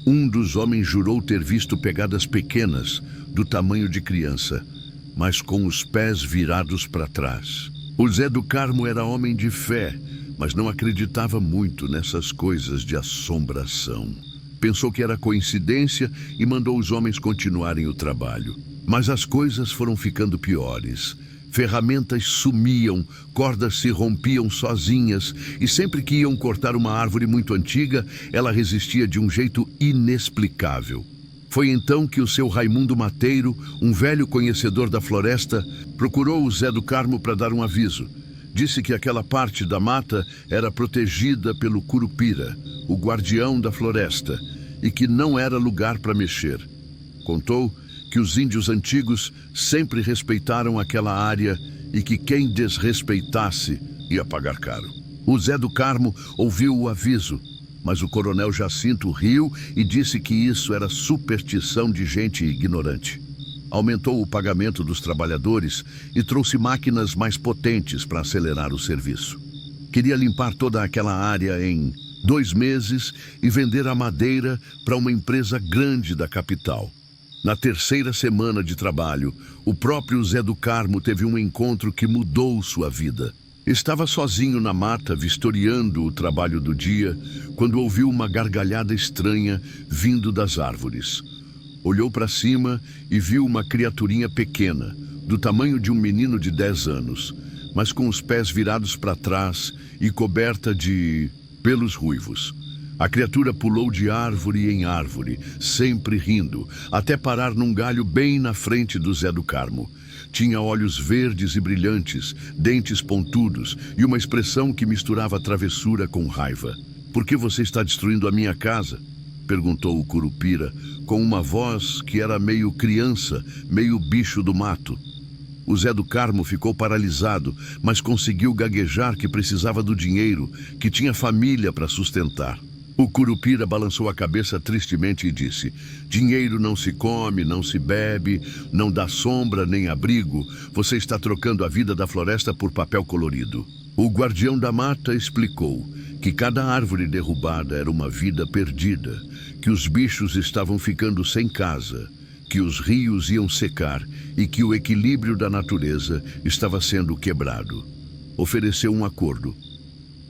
Um dos homens jurou ter visto pegadas pequenas, do tamanho de criança, mas com os pés virados para trás. O Zé do Carmo era homem de fé, mas não acreditava muito nessas coisas de assombração. Pensou que era coincidência e mandou os homens continuarem o trabalho. Mas as coisas foram ficando piores. Ferramentas sumiam, cordas se rompiam sozinhas e sempre que iam cortar uma árvore muito antiga, ela resistia de um jeito inexplicável. Foi então que o seu Raimundo Mateiro, um velho conhecedor da floresta, procurou o Zé do Carmo para dar um aviso. Disse que aquela parte da mata era protegida pelo Curupira, o guardião da floresta, e que não era lugar para mexer. Contou que os índios antigos sempre respeitaram aquela área e que quem desrespeitasse ia pagar caro. O Zé do Carmo ouviu o aviso, mas o coronel Jacinto riu e disse que isso era superstição de gente ignorante. Aumentou o pagamento dos trabalhadores e trouxe máquinas mais potentes para acelerar o serviço. Queria limpar toda aquela área em 2 meses e vender a madeira para uma empresa grande da capital. Na terceira semana de trabalho, o próprio Zé do Carmo teve um encontro que mudou sua vida. Estava sozinho na mata, vistoriando o trabalho do dia, quando ouviu uma gargalhada estranha vindo das árvores. Olhou para cima e viu uma criaturinha pequena, do tamanho de um menino de 10 anos, mas com os pés virados para trás e coberta de pelos ruivos. A criatura pulou de árvore em árvore, sempre rindo, até parar num galho bem na frente do Zé do Carmo. Tinha olhos verdes e brilhantes, dentes pontudos e uma expressão que misturava travessura com raiva. "Por que você está destruindo a minha casa?" perguntou o Curupira, com uma voz que era meio criança, meio bicho do mato. O Zé do Carmo ficou paralisado, mas conseguiu gaguejar que precisava do dinheiro, que tinha família para sustentar. O Curupira balançou a cabeça tristemente e disse: dinheiro não se come, não se bebe, não dá sombra nem abrigo. Você está trocando a vida da floresta por papel colorido. O guardião da mata explicou que cada árvore derrubada era uma vida perdida, que os bichos estavam ficando sem casa, que os rios iam secar e que o equilíbrio da natureza estava sendo quebrado. Ofereceu um acordo.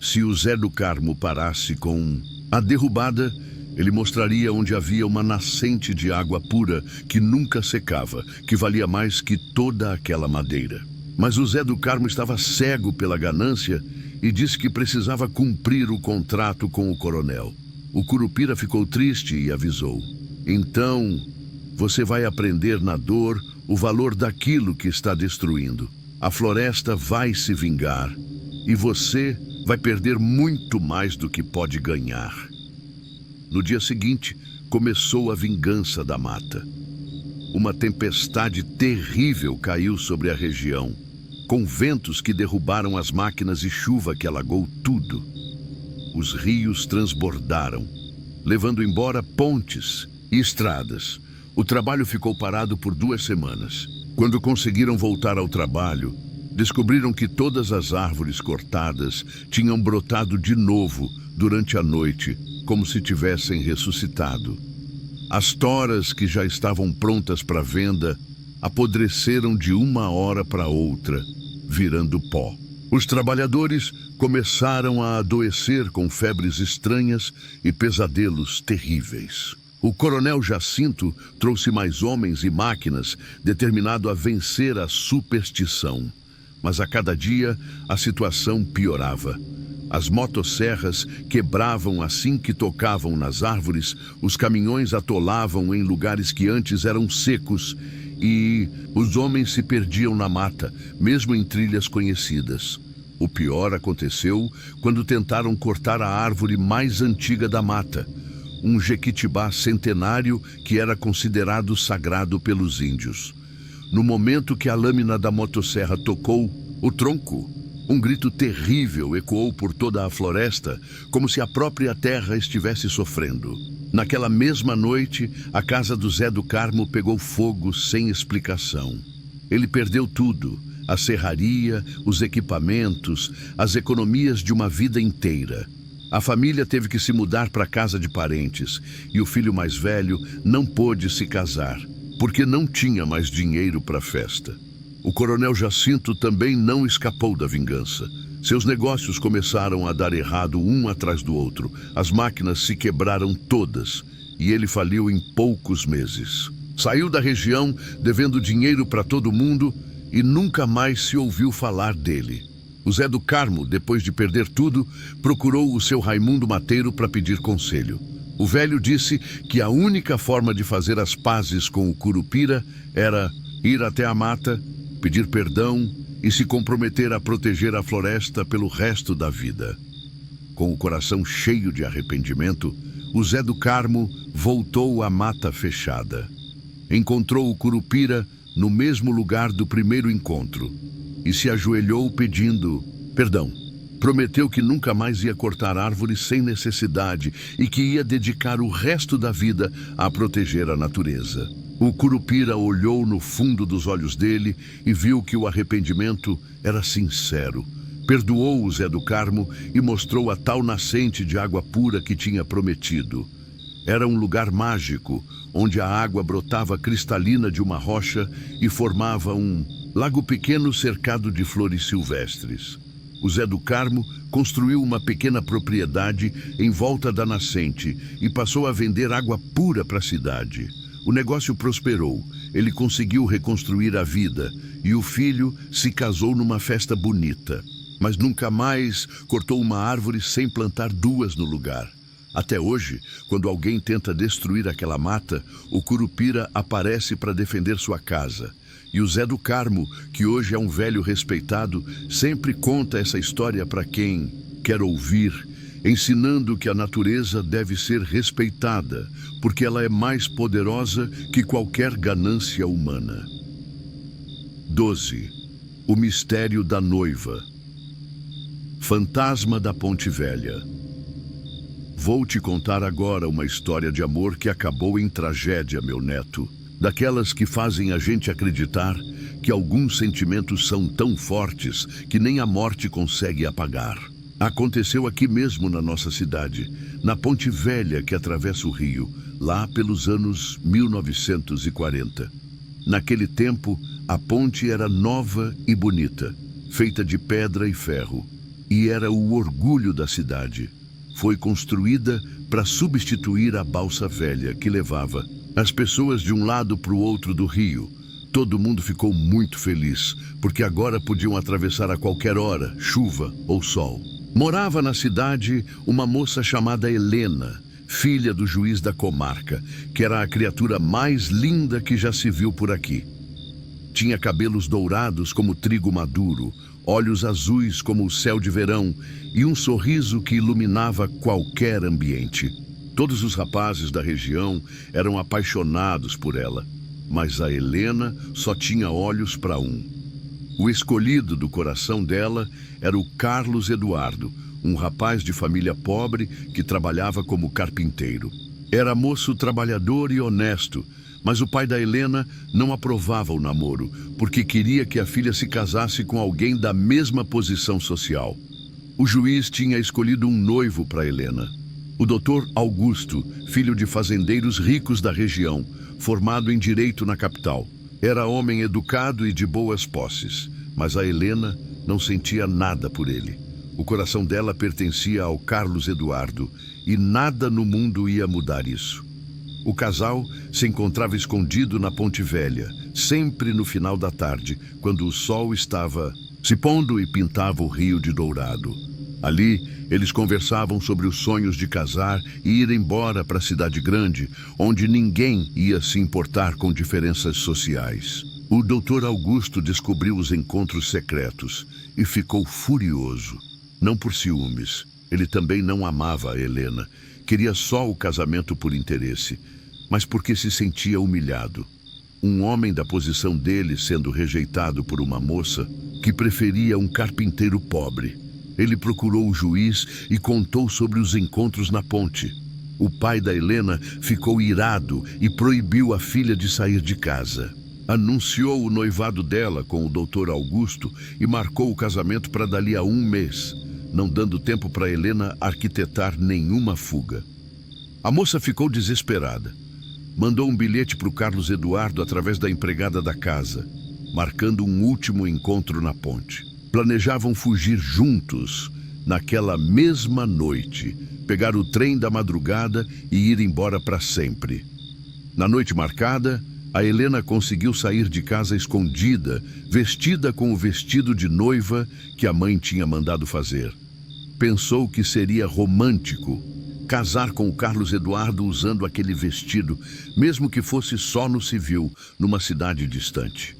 Se o Zé do Carmo parasse com a derrubada, ele mostraria onde havia uma nascente de água pura que nunca secava, que valia mais que toda aquela madeira. Mas o Zé do Carmo estava cego pela ganância e disse que precisava cumprir o contrato com o coronel. O Curupira ficou triste e avisou: então, você vai aprender na dor o valor daquilo que está destruindo. A floresta vai se vingar e você vai perder muito mais do que pode ganhar. No dia seguinte, começou a vingança da mata. Uma tempestade terrível caiu sobre a região, com ventos que derrubaram as máquinas e chuva que alagou tudo. Os rios transbordaram, levando embora pontes e estradas. O trabalho ficou parado por 2 semanas. Quando conseguiram voltar ao trabalho, descobriram que todas as árvores cortadas tinham brotado de novo durante a noite, como se tivessem ressuscitado. As toras que já estavam prontas para venda apodreceram de uma hora para outra, virando pó. Os trabalhadores começaram a adoecer com febres estranhas e pesadelos terríveis. O coronel Jacinto trouxe mais homens e máquinas, determinado a vencer a superstição. Mas a cada dia a situação piorava. As motosserras quebravam assim que tocavam nas árvores, os caminhões atolavam em lugares que antes eram secos e os homens se perdiam na mata, mesmo em trilhas conhecidas. O pior aconteceu quando tentaram cortar a árvore mais antiga da mata, um jequitibá centenário que era considerado sagrado pelos índios. No momento que a lâmina da motosserra tocou o tronco, um grito terrível ecoou por toda a floresta, como se a própria terra estivesse sofrendo. Naquela mesma noite, a casa do Zé do Carmo pegou fogo sem explicação. Ele perdeu tudo: a serraria, os equipamentos, as economias de uma vida inteira. A família teve que se mudar para a casa de parentes e o filho mais velho não pôde se casar, porque não tinha mais dinheiro para a festa. O coronel Jacinto também não escapou da vingança. Seus negócios começaram a dar errado um atrás do outro. As máquinas se quebraram todas e ele faliu em poucos meses. Saiu da região devendo dinheiro para todo mundo e nunca mais se ouviu falar dele. O Zé do Carmo, depois de perder tudo, procurou o seu Raimundo Mateiro para pedir conselho. O velho disse que a única forma de fazer as pazes com o Curupira era ir até a mata, pedir perdão e se comprometer a proteger a floresta pelo resto da vida. Com o coração cheio de arrependimento, o Zé do Carmo voltou à mata fechada. Encontrou o Curupira no mesmo lugar do primeiro encontro e se ajoelhou pedindo perdão. Prometeu que nunca mais ia cortar árvores sem necessidade e que ia dedicar o resto da vida a proteger a natureza. O Curupira olhou no fundo dos olhos dele e viu que o arrependimento era sincero. Perdoou o Zé do Carmo e mostrou a tal nascente de água pura que tinha prometido. Era um lugar mágico, onde a água brotava cristalina de uma rocha e formava um lago pequeno cercado de flores silvestres. O Zé do Carmo construiu uma pequena propriedade em volta da nascente e passou a vender água pura para a cidade. O negócio prosperou, ele conseguiu reconstruir a vida e o filho se casou numa festa bonita. Mas nunca mais cortou uma árvore sem plantar 2 no lugar. Até hoje, quando alguém tenta destruir aquela mata, o Curupira aparece para defender sua casa. E o Zé do Carmo, que hoje é um velho respeitado, sempre conta essa história para quem quer ouvir, ensinando que a natureza deve ser respeitada, porque ela é mais poderosa que qualquer ganância humana. 12. O mistério da noiva. Fantasma da Ponte Velha. Vou te contar agora uma história de amor que acabou em tragédia, meu neto. Daquelas que fazem a gente acreditar que alguns sentimentos são tão fortes que nem a morte consegue apagar. Aconteceu aqui mesmo na nossa cidade, na Ponte Velha que atravessa o rio, lá pelos anos 1940. Naquele tempo, a ponte era nova e bonita, feita de pedra e ferro, e era o orgulho da cidade. Foi construída para substituir a balsa velha que levava as pessoas de um lado para o outro do rio. Todo mundo ficou muito feliz, porque agora podiam atravessar a qualquer hora, chuva ou sol. Morava na cidade uma moça chamada Helena, filha do juiz da comarca, que era a criatura mais linda que já se viu por aqui. Tinha cabelos dourados como trigo maduro, olhos azuis como o céu de verão e um sorriso que iluminava qualquer ambiente. Todos os rapazes da região eram apaixonados por ela, mas a Helena só tinha olhos para um. O escolhido do coração dela era o Carlos Eduardo, um rapaz de família pobre que trabalhava como carpinteiro. Era moço trabalhador e honesto, mas o pai da Helena não aprovava o namoro, porque queria que a filha se casasse com alguém da mesma posição social. O juiz tinha escolhido um noivo para Helena, o Dr. Augusto, filho de fazendeiros ricos da região, formado em direito na capital. Era homem educado e de boas posses, mas a Helena não sentia nada por ele. O coração dela pertencia ao Carlos Eduardo e nada no mundo ia mudar isso. O casal se encontrava escondido na Ponte Velha, sempre no final da tarde, quando o sol estava se pondo e pintava o rio de dourado. Ali, eles conversavam sobre os sonhos de casar e ir embora para a cidade grande, onde ninguém ia se importar com diferenças sociais. O Dr. Augusto descobriu os encontros secretos e ficou furioso. Não por ciúmes, ele também não amava a Helena, queria só o casamento por interesse, mas porque se sentia humilhado. Um homem da posição dele sendo rejeitado por uma moça que preferia um carpinteiro pobre. Ele procurou o juiz e contou sobre os encontros na ponte. O pai da Helena ficou irado e proibiu a filha de sair de casa. Anunciou o noivado dela com o Dr. Augusto e marcou o casamento para dali a um mês, não dando tempo para Helena arquitetar nenhuma fuga. A moça ficou desesperada. Mandou um bilhete para o Carlos Eduardo através da empregada da casa, marcando um último encontro na ponte. Planejavam fugir juntos naquela mesma noite, pegar o trem da madrugada e ir embora para sempre. Na noite marcada, a Helena conseguiu sair de casa escondida, vestida com o vestido de noiva que a mãe tinha mandado fazer. Pensou que seria romântico casar com o Carlos Eduardo usando aquele vestido, mesmo que fosse só no civil, numa cidade distante.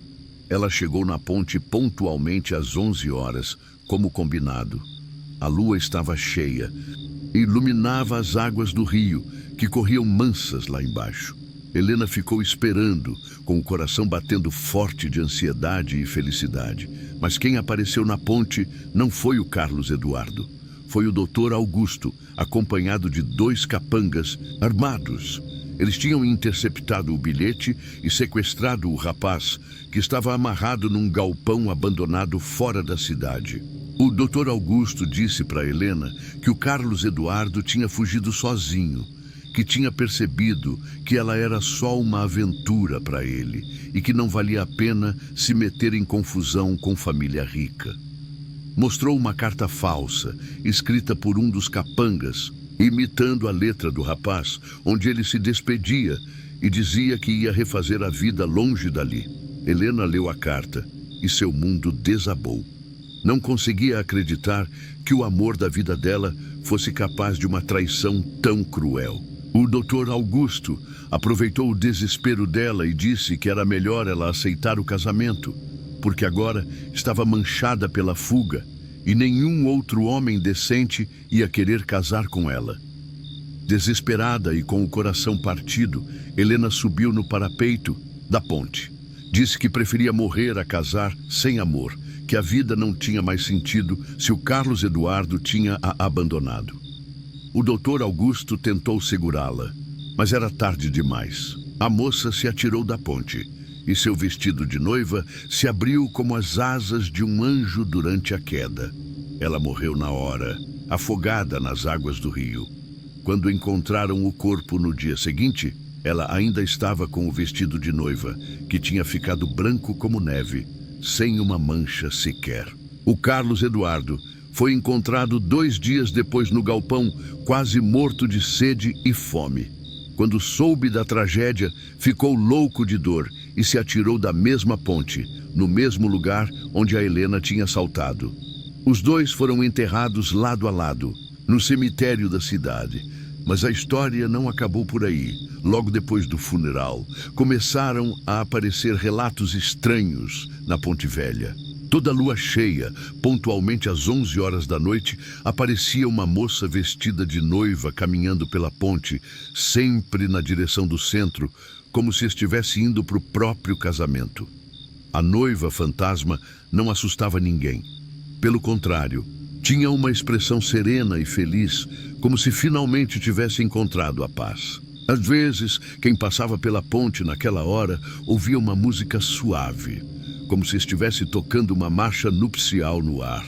Ela chegou na ponte pontualmente às 11 horas, como combinado. A lua estava cheia e iluminava as águas do rio, que corriam mansas lá embaixo. Helena ficou esperando, com o coração batendo forte de ansiedade e felicidade. Mas quem apareceu na ponte não foi o Carlos Eduardo. Foi o Dr. Augusto, acompanhado de 2 capangas armados. Eles tinham interceptado o bilhete e sequestrado o rapaz, que estava amarrado num galpão abandonado fora da cidade. O Dr. Augusto disse para Helena que o Carlos Eduardo tinha fugido sozinho, que tinha percebido que ela era só uma aventura para ele e que não valia a pena se meter em confusão com família rica. Mostrou uma carta falsa, escrita por um dos capangas, imitando a letra do rapaz, onde ele se despedia e dizia que ia refazer a vida longe dali. Helena leu a carta e seu mundo desabou. Não conseguia acreditar que o amor da vida dela fosse capaz de uma traição tão cruel. O Dr. Augusto aproveitou o desespero dela e disse que era melhor ela aceitar o casamento, porque agora estava manchada pela fuga e nenhum outro homem decente ia querer casar com ela. Desesperada e com o coração partido, Helena subiu no parapeito da ponte. Disse que preferia morrer a casar sem amor, que a vida não tinha mais sentido se o Carlos Eduardo tinha a abandonado. O doutor Augusto tentou segurá-la, mas era tarde demais. A moça se atirou da ponte e seu vestido de noiva se abriu como as asas de um anjo durante a queda. Ela morreu na hora, afogada nas águas do rio. Quando encontraram o corpo no dia seguinte, ela ainda estava com o vestido de noiva, que tinha ficado branco como neve, sem uma mancha sequer. O Carlos Eduardo foi encontrado 2 dias depois no galpão, quase morto de sede e fome. Quando soube da tragédia, ficou louco de dor e se atirou da mesma ponte, no mesmo lugar onde a Helena tinha saltado. Os dois foram enterrados lado a lado, no cemitério da cidade. Mas a história não acabou por aí. Logo depois do funeral, começaram a aparecer relatos estranhos na Ponte Velha. Toda lua cheia, pontualmente às 11 horas da noite, aparecia uma moça vestida de noiva caminhando pela ponte, sempre na direção do centro, como se estivesse indo para o próprio casamento. A noiva fantasma não assustava ninguém. Pelo contrário, tinha uma expressão serena e feliz, como se finalmente tivesse encontrado a paz. Às vezes, quem passava pela ponte naquela hora ouvia uma música suave, como se estivesse tocando uma marcha nupcial no ar.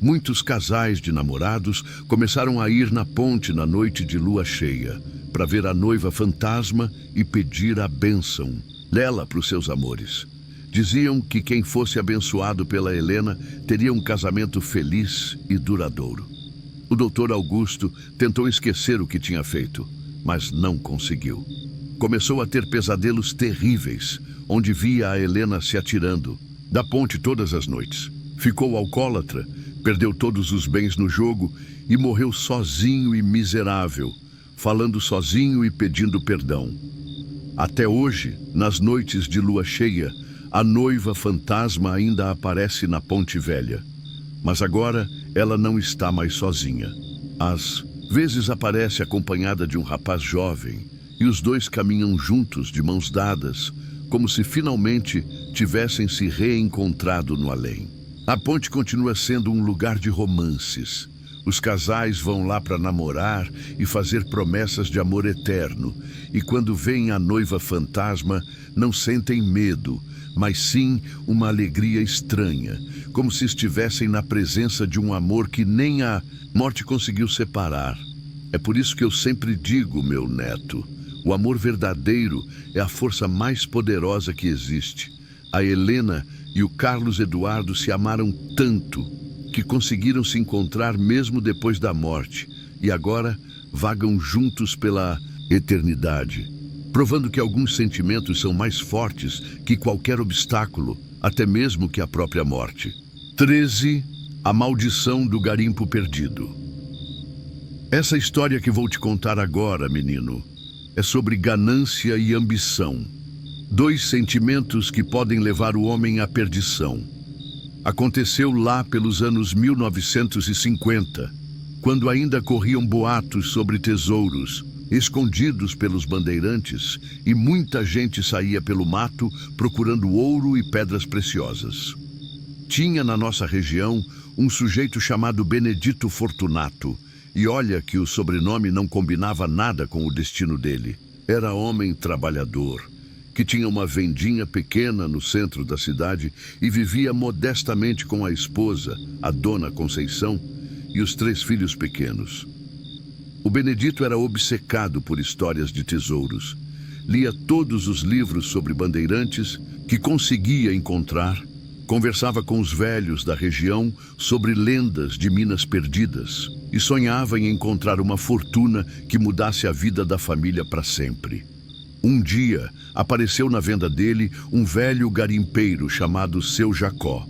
Muitos casais de namorados começaram a ir na ponte na noite de lua cheia, para ver a noiva fantasma e pedir a bênção dela para os seus amores. Diziam que quem fosse abençoado pela Helena teria um casamento feliz e duradouro. O doutor Augusto tentou esquecer o que tinha feito, mas não conseguiu. Começou a ter pesadelos terríveis, onde via a Helena se atirando da ponte todas as noites. Ficou alcoólatra, perdeu todos os bens no jogo e morreu sozinho e miserável, falando sozinho e pedindo perdão. Até hoje, nas noites de lua cheia, a noiva fantasma ainda aparece na Ponte Velha. Mas agora ela não está mais sozinha. Às vezes aparece acompanhada de um rapaz jovem e os dois caminham juntos de mãos dadas, como se finalmente tivessem se reencontrado no além. A ponte continua sendo um lugar de romances. Os casais vão lá para namorar e fazer promessas de amor eterno. E quando veem a noiva fantasma, não sentem medo, mas sim uma alegria estranha, como se estivessem na presença de um amor que nem a morte conseguiu separar. É por isso que eu sempre digo, meu neto, o amor verdadeiro é a força mais poderosa que existe. A Helena e o Carlos Eduardo se amaram tanto que conseguiram se encontrar mesmo depois da morte e agora vagam juntos pela eternidade, provando que alguns sentimentos são mais fortes que qualquer obstáculo, até mesmo que a própria morte. 13. A maldição do garimpo perdido. Essa história que vou te contar agora, menino, é sobre ganância e ambição. 2 sentimentos que podem levar o homem à perdição. Aconteceu lá pelos anos 1950, quando ainda corriam boatos sobre tesouros escondidos pelos bandeirantes e muita gente saía pelo mato procurando ouro e pedras preciosas. Tinha na nossa região um sujeito chamado Benedito Fortunato, e olha que o sobrenome não combinava nada com o destino dele. Era homem trabalhador, que tinha uma vendinha pequena no centro da cidade e vivia modestamente com a esposa, a dona Conceição, e os 3 filhos pequenos. O Benedito era obcecado por histórias de tesouros. Lia todos os livros sobre bandeirantes que conseguia encontrar, conversava com os velhos da região sobre lendas de minas perdidas e sonhava em encontrar uma fortuna que mudasse a vida da família para sempre. Um dia, apareceu na venda dele um velho garimpeiro chamado Seu Jacó.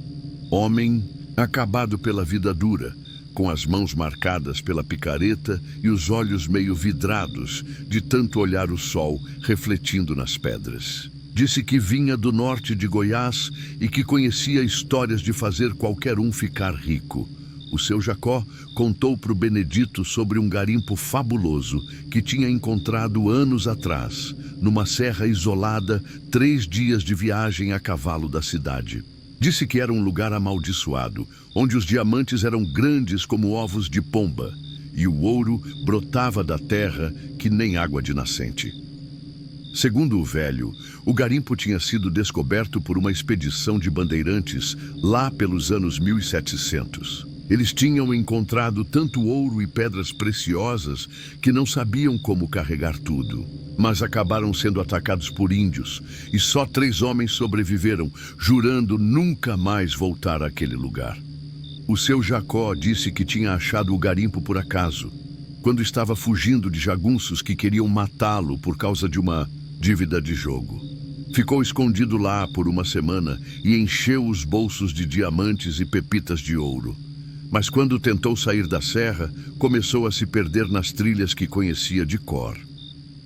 Homem acabado pela vida dura, com as mãos marcadas pela picareta e os olhos meio vidrados de tanto olhar o sol refletindo nas pedras. Disse que vinha do norte de Goiás e que conhecia histórias de fazer qualquer um ficar rico. O seu Jacó contou para o Benedito sobre um garimpo fabuloso que tinha encontrado anos atrás, numa serra isolada, 3 dias de viagem a cavalo da cidade. Disse que era um lugar amaldiçoado, onde os diamantes eram grandes como ovos de pomba, e o ouro brotava da terra que nem água de nascente. Segundo o velho, o garimpo tinha sido descoberto por uma expedição de bandeirantes lá pelos anos 1700. Eles tinham encontrado tanto ouro e pedras preciosas que não sabiam como carregar tudo. Mas acabaram sendo atacados por índios e só 3 homens sobreviveram, jurando nunca mais voltar àquele lugar. O seu Jacó disse que tinha achado o garimpo por acaso, quando estava fugindo de jagunços que queriam matá-lo por causa de uma dívida de jogo. Ficou escondido lá por uma semana e encheu os bolsos de diamantes e pepitas de ouro. Mas quando tentou sair da serra, começou a se perder nas trilhas que conhecia de cor.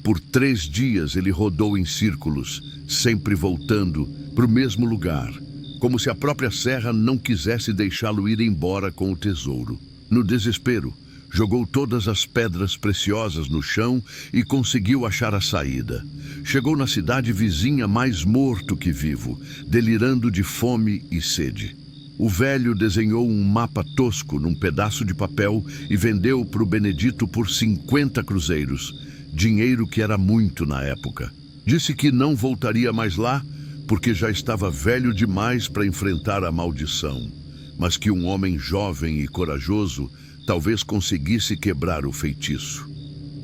Por 3 dias ele rodou em círculos, sempre voltando para o mesmo lugar, como se a própria serra não quisesse deixá-lo ir embora com o tesouro. No desespero, jogou todas as pedras preciosas no chão e conseguiu achar a saída. Chegou na cidade vizinha mais morto que vivo, delirando de fome e sede. O velho desenhou um mapa tosco num pedaço de papel e vendeu para o Benedito por 50 cruzeiros, dinheiro que era muito na época. Disse que não voltaria mais lá porque já estava velho demais para enfrentar a maldição, mas que um homem jovem e corajoso talvez conseguisse quebrar o feitiço.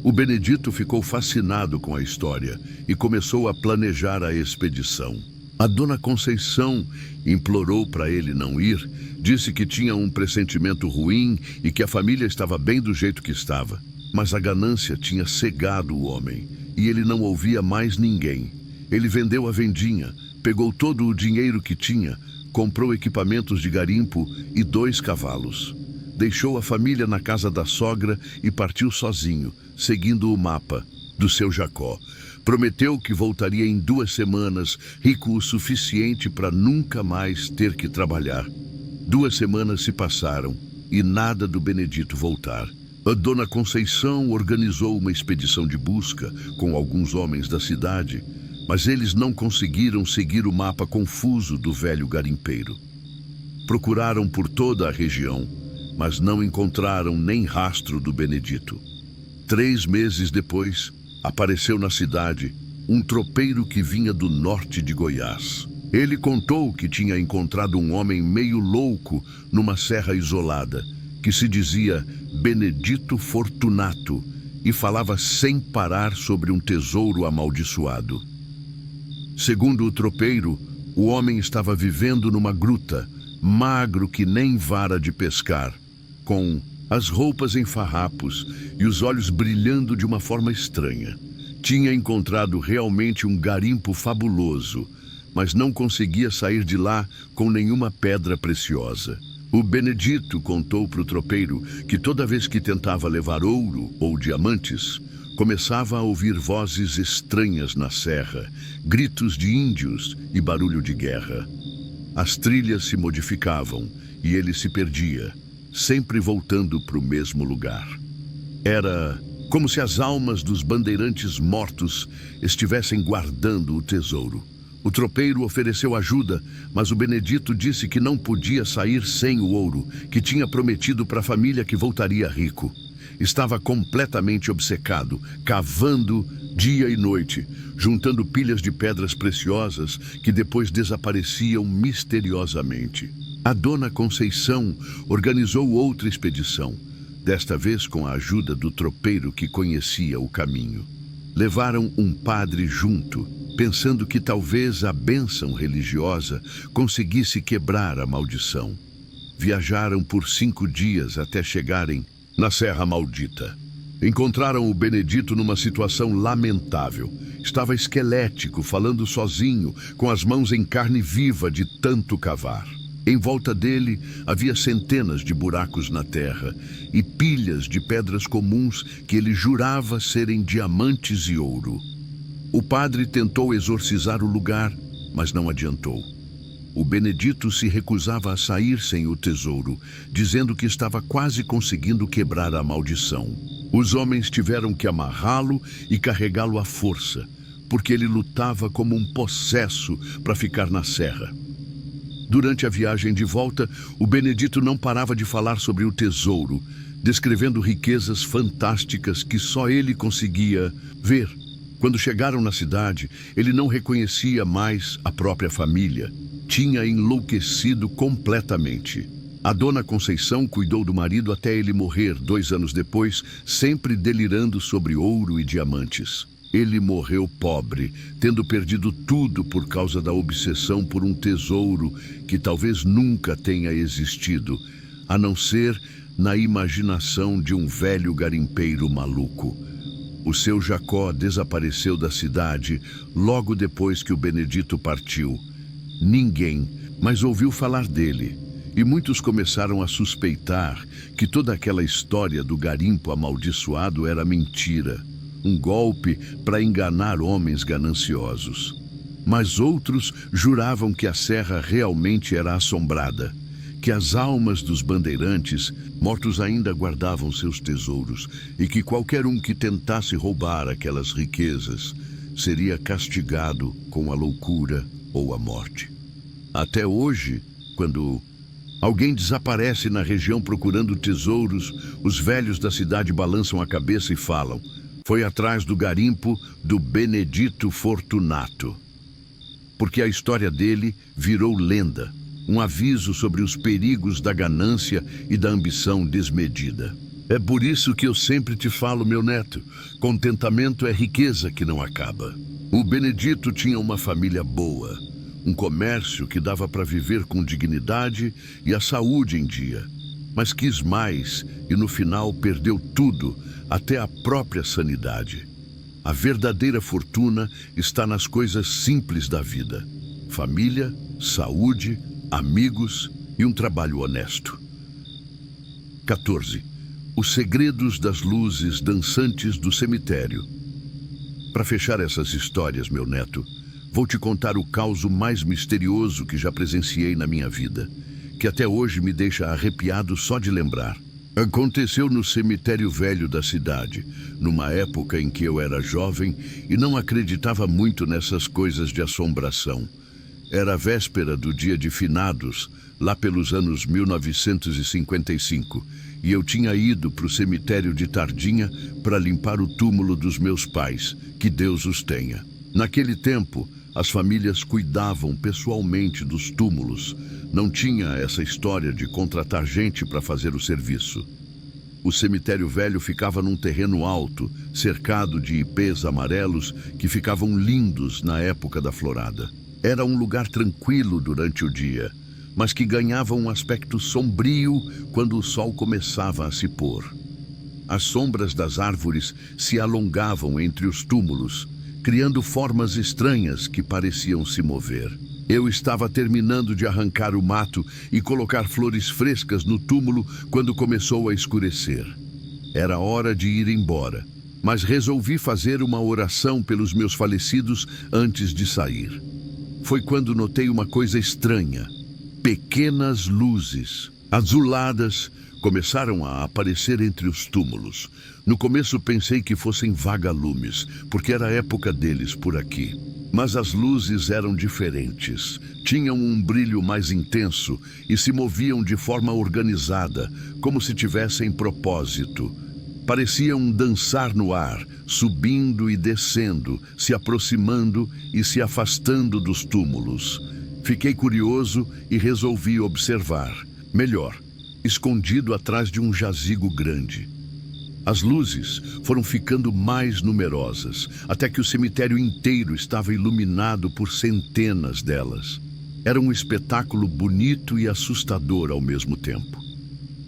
O Benedito ficou fascinado com a história e começou a planejar a expedição. A Dona Conceição implorou para ele não ir, disse que tinha um pressentimento ruim e que a família estava bem do jeito que estava. Mas a ganância tinha cegado o homem e ele não ouvia mais ninguém. Ele vendeu a vendinha, pegou todo o dinheiro que tinha, comprou equipamentos de garimpo e 2 cavalos. Deixou a família na casa da sogra e partiu sozinho, seguindo o mapa do seu Jacó. Prometeu que voltaria em 2 semanas, rico o suficiente para nunca mais ter que trabalhar. 2 semanas se passaram e nada do Benedito voltar. A Dona Conceição organizou uma expedição de busca com alguns homens da cidade, mas eles não conseguiram seguir o mapa confuso do velho garimpeiro. Procuraram por toda a região, mas não encontraram nem rastro do Benedito. 3 meses depois, apareceu na cidade um tropeiro que vinha do norte de Goiás. Ele contou que tinha encontrado um homem meio louco numa serra isolada, que se dizia Benedito Fortunato e falava sem parar sobre um tesouro amaldiçoado. Segundo o tropeiro, o homem estava vivendo numa gruta, magro que nem vara de pescar, com as roupas em farrapos e os olhos brilhando de uma forma estranha. Tinha encontrado realmente um garimpo fabuloso, mas não conseguia sair de lá com nenhuma pedra preciosa. O Benedito contou para o tropeiro que toda vez que tentava levar ouro ou diamantes, começava a ouvir vozes estranhas na serra, gritos de índios e barulho de guerra. As trilhas se modificavam e ele se perdia, sempre voltando para o mesmo lugar. Era como se as almas dos bandeirantes mortos estivessem guardando o tesouro. O tropeiro ofereceu ajuda, mas o Benedito disse que não podia sair sem o ouro, que tinha prometido para a família que voltaria rico. Estava completamente obcecado, cavando dia e noite, juntando pilhas de pedras preciosas que depois desapareciam misteriosamente. A Dona Conceição organizou outra expedição, desta vez com a ajuda do tropeiro que conhecia o caminho. Levaram um padre junto, pensando que talvez a bênção religiosa conseguisse quebrar a maldição. Viajaram por 5 dias até chegarem na Serra Maldita. Encontraram o Benedito numa situação lamentável. Estava esquelético, falando sozinho, com as mãos em carne viva de tanto cavar. Em volta dele havia centenas de buracos na terra e pilhas de pedras comuns que ele jurava serem diamantes e ouro. O padre tentou exorcizar o lugar, mas não adiantou. O Benedito se recusava a sair sem o tesouro, dizendo que estava quase conseguindo quebrar a maldição. Os homens tiveram que amarrá-lo e carregá-lo à força, porque ele lutava como um possesso para ficar na serra. Durante a viagem de volta, o Benedito não parava de falar sobre o tesouro, descrevendo riquezas fantásticas que só ele conseguia ver. Quando chegaram na cidade, ele não reconhecia mais a própria família. Tinha enlouquecido completamente. A dona Conceição cuidou do marido até ele morrer 2 anos depois, sempre delirando sobre ouro e diamantes. Ele morreu pobre, tendo perdido tudo por causa da obsessão por um tesouro que talvez nunca tenha existido, a não ser na imaginação de um velho garimpeiro maluco. O seu Jacó desapareceu da cidade logo depois que o Benedito partiu. Ninguém mais ouviu falar dele, e muitos começaram a suspeitar que toda aquela história do garimpo amaldiçoado era mentira, um golpe para enganar homens gananciosos. Mas outros juravam que a serra realmente era assombrada, que as almas dos bandeirantes, mortos ainda guardavam seus tesouros, e que qualquer um que tentasse roubar aquelas riquezas seria castigado com a loucura ou a morte. Até hoje, quando alguém desaparece na região procurando tesouros, os velhos da cidade balançam a cabeça e falam: foi atrás do garimpo do Benedito Fortunato. Porque a história dele virou lenda, um aviso sobre os perigos da ganância e da ambição desmedida. É por isso que eu sempre te falo, meu neto, contentamento é riqueza que não acaba. O Benedito tinha uma família boa, um comércio que dava para viver com dignidade e a saúde em dia. Mas quis mais e no final perdeu tudo, até a própria sanidade. A verdadeira fortuna está nas coisas simples da vida: família, saúde, amigos e um trabalho honesto. 14. Os segredos das luzes dançantes do cemitério. Para fechar essas histórias, meu neto, vou te contar o caos mais misterioso que já presenciei na minha vida, que até hoje me deixa arrepiado só de lembrar. Aconteceu no cemitério velho da cidade, numa época em que eu era jovem e não acreditava muito nessas coisas de assombração. Era a véspera do dia de finados, lá pelos anos 1955, e eu tinha ido para o cemitério de Tardinha para limpar o túmulo dos meus pais, que Deus os tenha. Naquele tempo, as famílias cuidavam pessoalmente dos túmulos. Não tinha essa história de contratar gente para fazer o serviço. O cemitério velho ficava num terreno alto, cercado de ipês amarelos que ficavam lindos na época da florada. Era um lugar tranquilo durante o dia, mas que ganhava um aspecto sombrio quando o sol começava a se pôr. As sombras das árvores se alongavam entre os túmulos, criando formas estranhas que pareciam se mover. Eu estava terminando de arrancar o mato e colocar flores frescas no túmulo quando começou a escurecer. Era hora de ir embora, mas resolvi fazer uma oração pelos meus falecidos antes de sair. Foi quando notei uma coisa estranha. Pequenas luzes, azuladas, começaram a aparecer entre os túmulos. No começo pensei que fossem vagalumes, porque era a época deles por aqui. Mas as luzes eram diferentes, tinham um brilho mais intenso e se moviam de forma organizada, como se tivessem propósito. Pareciam dançar no ar, subindo e descendo, se aproximando e se afastando dos túmulos. Fiquei curioso e resolvi observar. Melhor, escondido atrás de um jazigo grande. As luzes foram ficando mais numerosas, até que o cemitério inteiro estava iluminado por centenas delas. Era um espetáculo bonito e assustador ao mesmo tempo.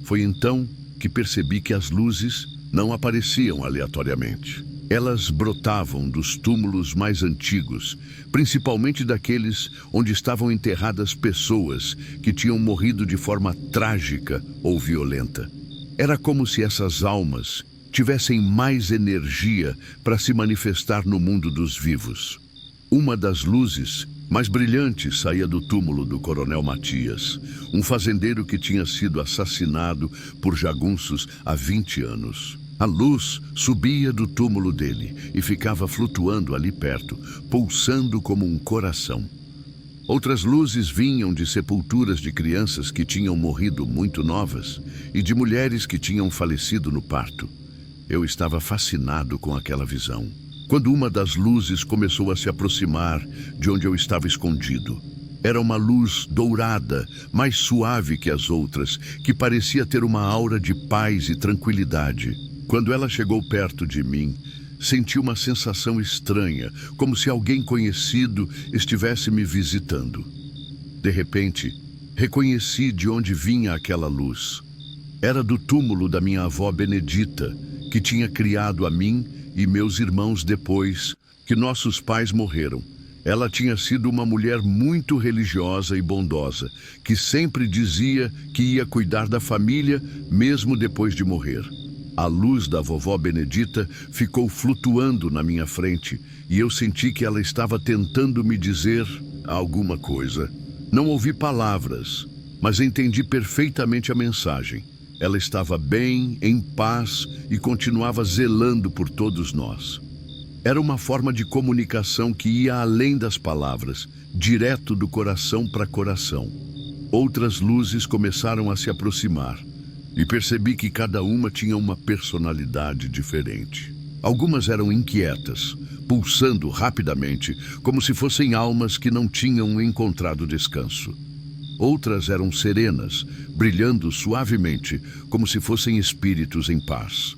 Foi então que percebi que as luzes não apareciam aleatoriamente. Elas brotavam dos túmulos mais antigos, principalmente daqueles onde estavam enterradas pessoas que tinham morrido de forma trágica ou violenta. Era como se essas almas tivessem mais energia para se manifestar no mundo dos vivos. Uma das luzes Mais brilhante saía do túmulo do Coronel Matias, um fazendeiro que tinha sido assassinado por jagunços há 20 anos. A luz subia do túmulo dele e ficava flutuando ali perto, pulsando como um coração. Outras luzes vinham de sepulturas de crianças que tinham morrido muito novas e de mulheres que tinham falecido no parto. Eu estava fascinado com aquela visão. Quando uma das luzes começou a se aproximar de onde eu estava escondido. Era uma luz dourada, mais suave que as outras, que parecia ter uma aura de paz e tranquilidade. Quando ela chegou perto de mim, senti uma sensação estranha, como se alguém conhecido estivesse me visitando. De repente, reconheci de onde vinha aquela luz. Era do túmulo da minha avó Benedita, que tinha criado a mim e meus irmãos depois que nossos pais morreram. Ela tinha sido uma mulher muito religiosa e bondosa, que sempre dizia que ia cuidar da família mesmo depois de morrer. A luz da vovó Benedita ficou flutuando na minha frente e eu senti que ela estava tentando me dizer alguma coisa. Não ouvi palavras, mas entendi perfeitamente a mensagem. Ela estava bem, em paz e continuava zelando por todos nós. Era uma forma de comunicação que ia além das palavras, direto do coração para coração. Outras luzes começaram a se aproximar e percebi que cada uma tinha uma personalidade diferente. Algumas eram inquietas, pulsando rapidamente, como se fossem almas que não tinham encontrado descanso. Outras eram serenas, brilhando suavemente, como se fossem espíritos em paz.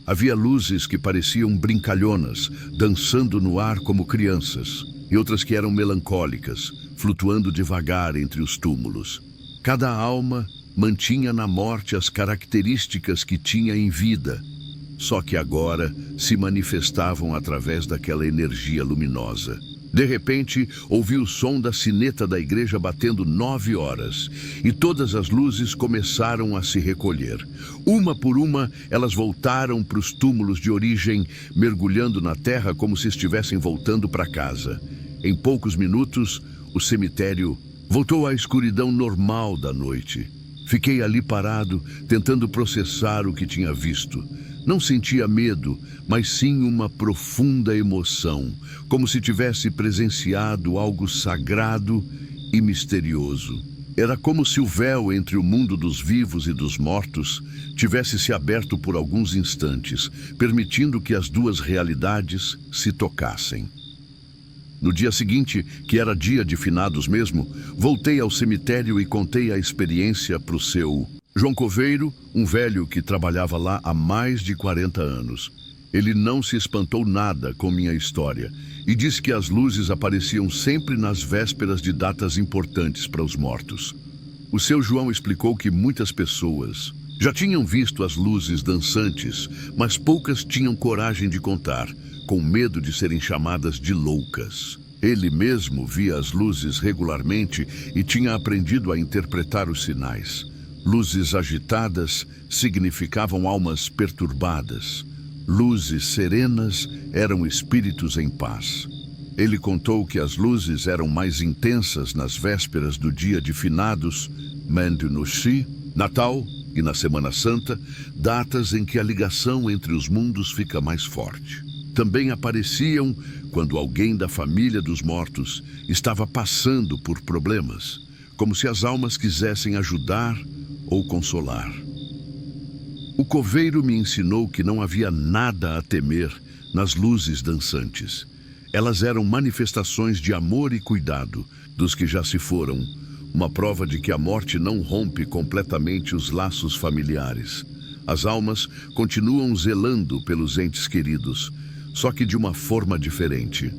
Havia luzes que pareciam brincalhonas, dançando no ar como crianças, e outras que eram melancólicas, flutuando devagar entre os túmulos. Cada alma mantinha na morte as características que tinha em vida, só que agora se manifestavam através daquela energia luminosa. De repente, ouvi o som da sineta da igreja batendo 9 horas, e todas as luzes começaram a se recolher. Uma por uma, elas voltaram para os túmulos de origem, mergulhando na terra como se estivessem voltando para casa. Em poucos minutos, o cemitério voltou à escuridão normal da noite. Fiquei ali parado, tentando processar o que tinha visto. Não sentia medo, mas sim uma profunda emoção, como se tivesse presenciado algo sagrado e misterioso. Era como se o véu entre o mundo dos vivos e dos mortos tivesse se aberto por alguns instantes, permitindo que as duas realidades se tocassem. No dia seguinte, que era dia de finados mesmo, voltei ao cemitério e contei a experiência para o seu João Coveiro, um velho que trabalhava lá há mais de 40 anos. Ele não se espantou nada com minha história e disse que as luzes apareciam sempre nas vésperas de datas importantes para os mortos. O seu João explicou que muitas pessoas já tinham visto as luzes dançantes, mas poucas tinham coragem de contar, com medo de serem chamadas de loucas. Ele mesmo via as luzes regularmente e tinha aprendido a interpretar os sinais. Luzes agitadas significavam almas perturbadas. Luzes serenas eram espíritos em paz. Ele contou que as luzes eram mais intensas nas vésperas do dia de finados, Mandunushi, Natal e na Semana Santa, datas em que a ligação entre os mundos fica mais forte. Também apareciam quando alguém da família dos mortos estava passando por problemas, como se as almas quisessem ajudar ou consolar. O coveiro me ensinou que não havia nada a temer nas luzes dançantes. Elas eram manifestações de amor e cuidado dos que já se foram, uma prova de que a morte não rompe completamente os laços familiares. As almas continuam zelando pelos entes queridos, só que de uma forma diferente.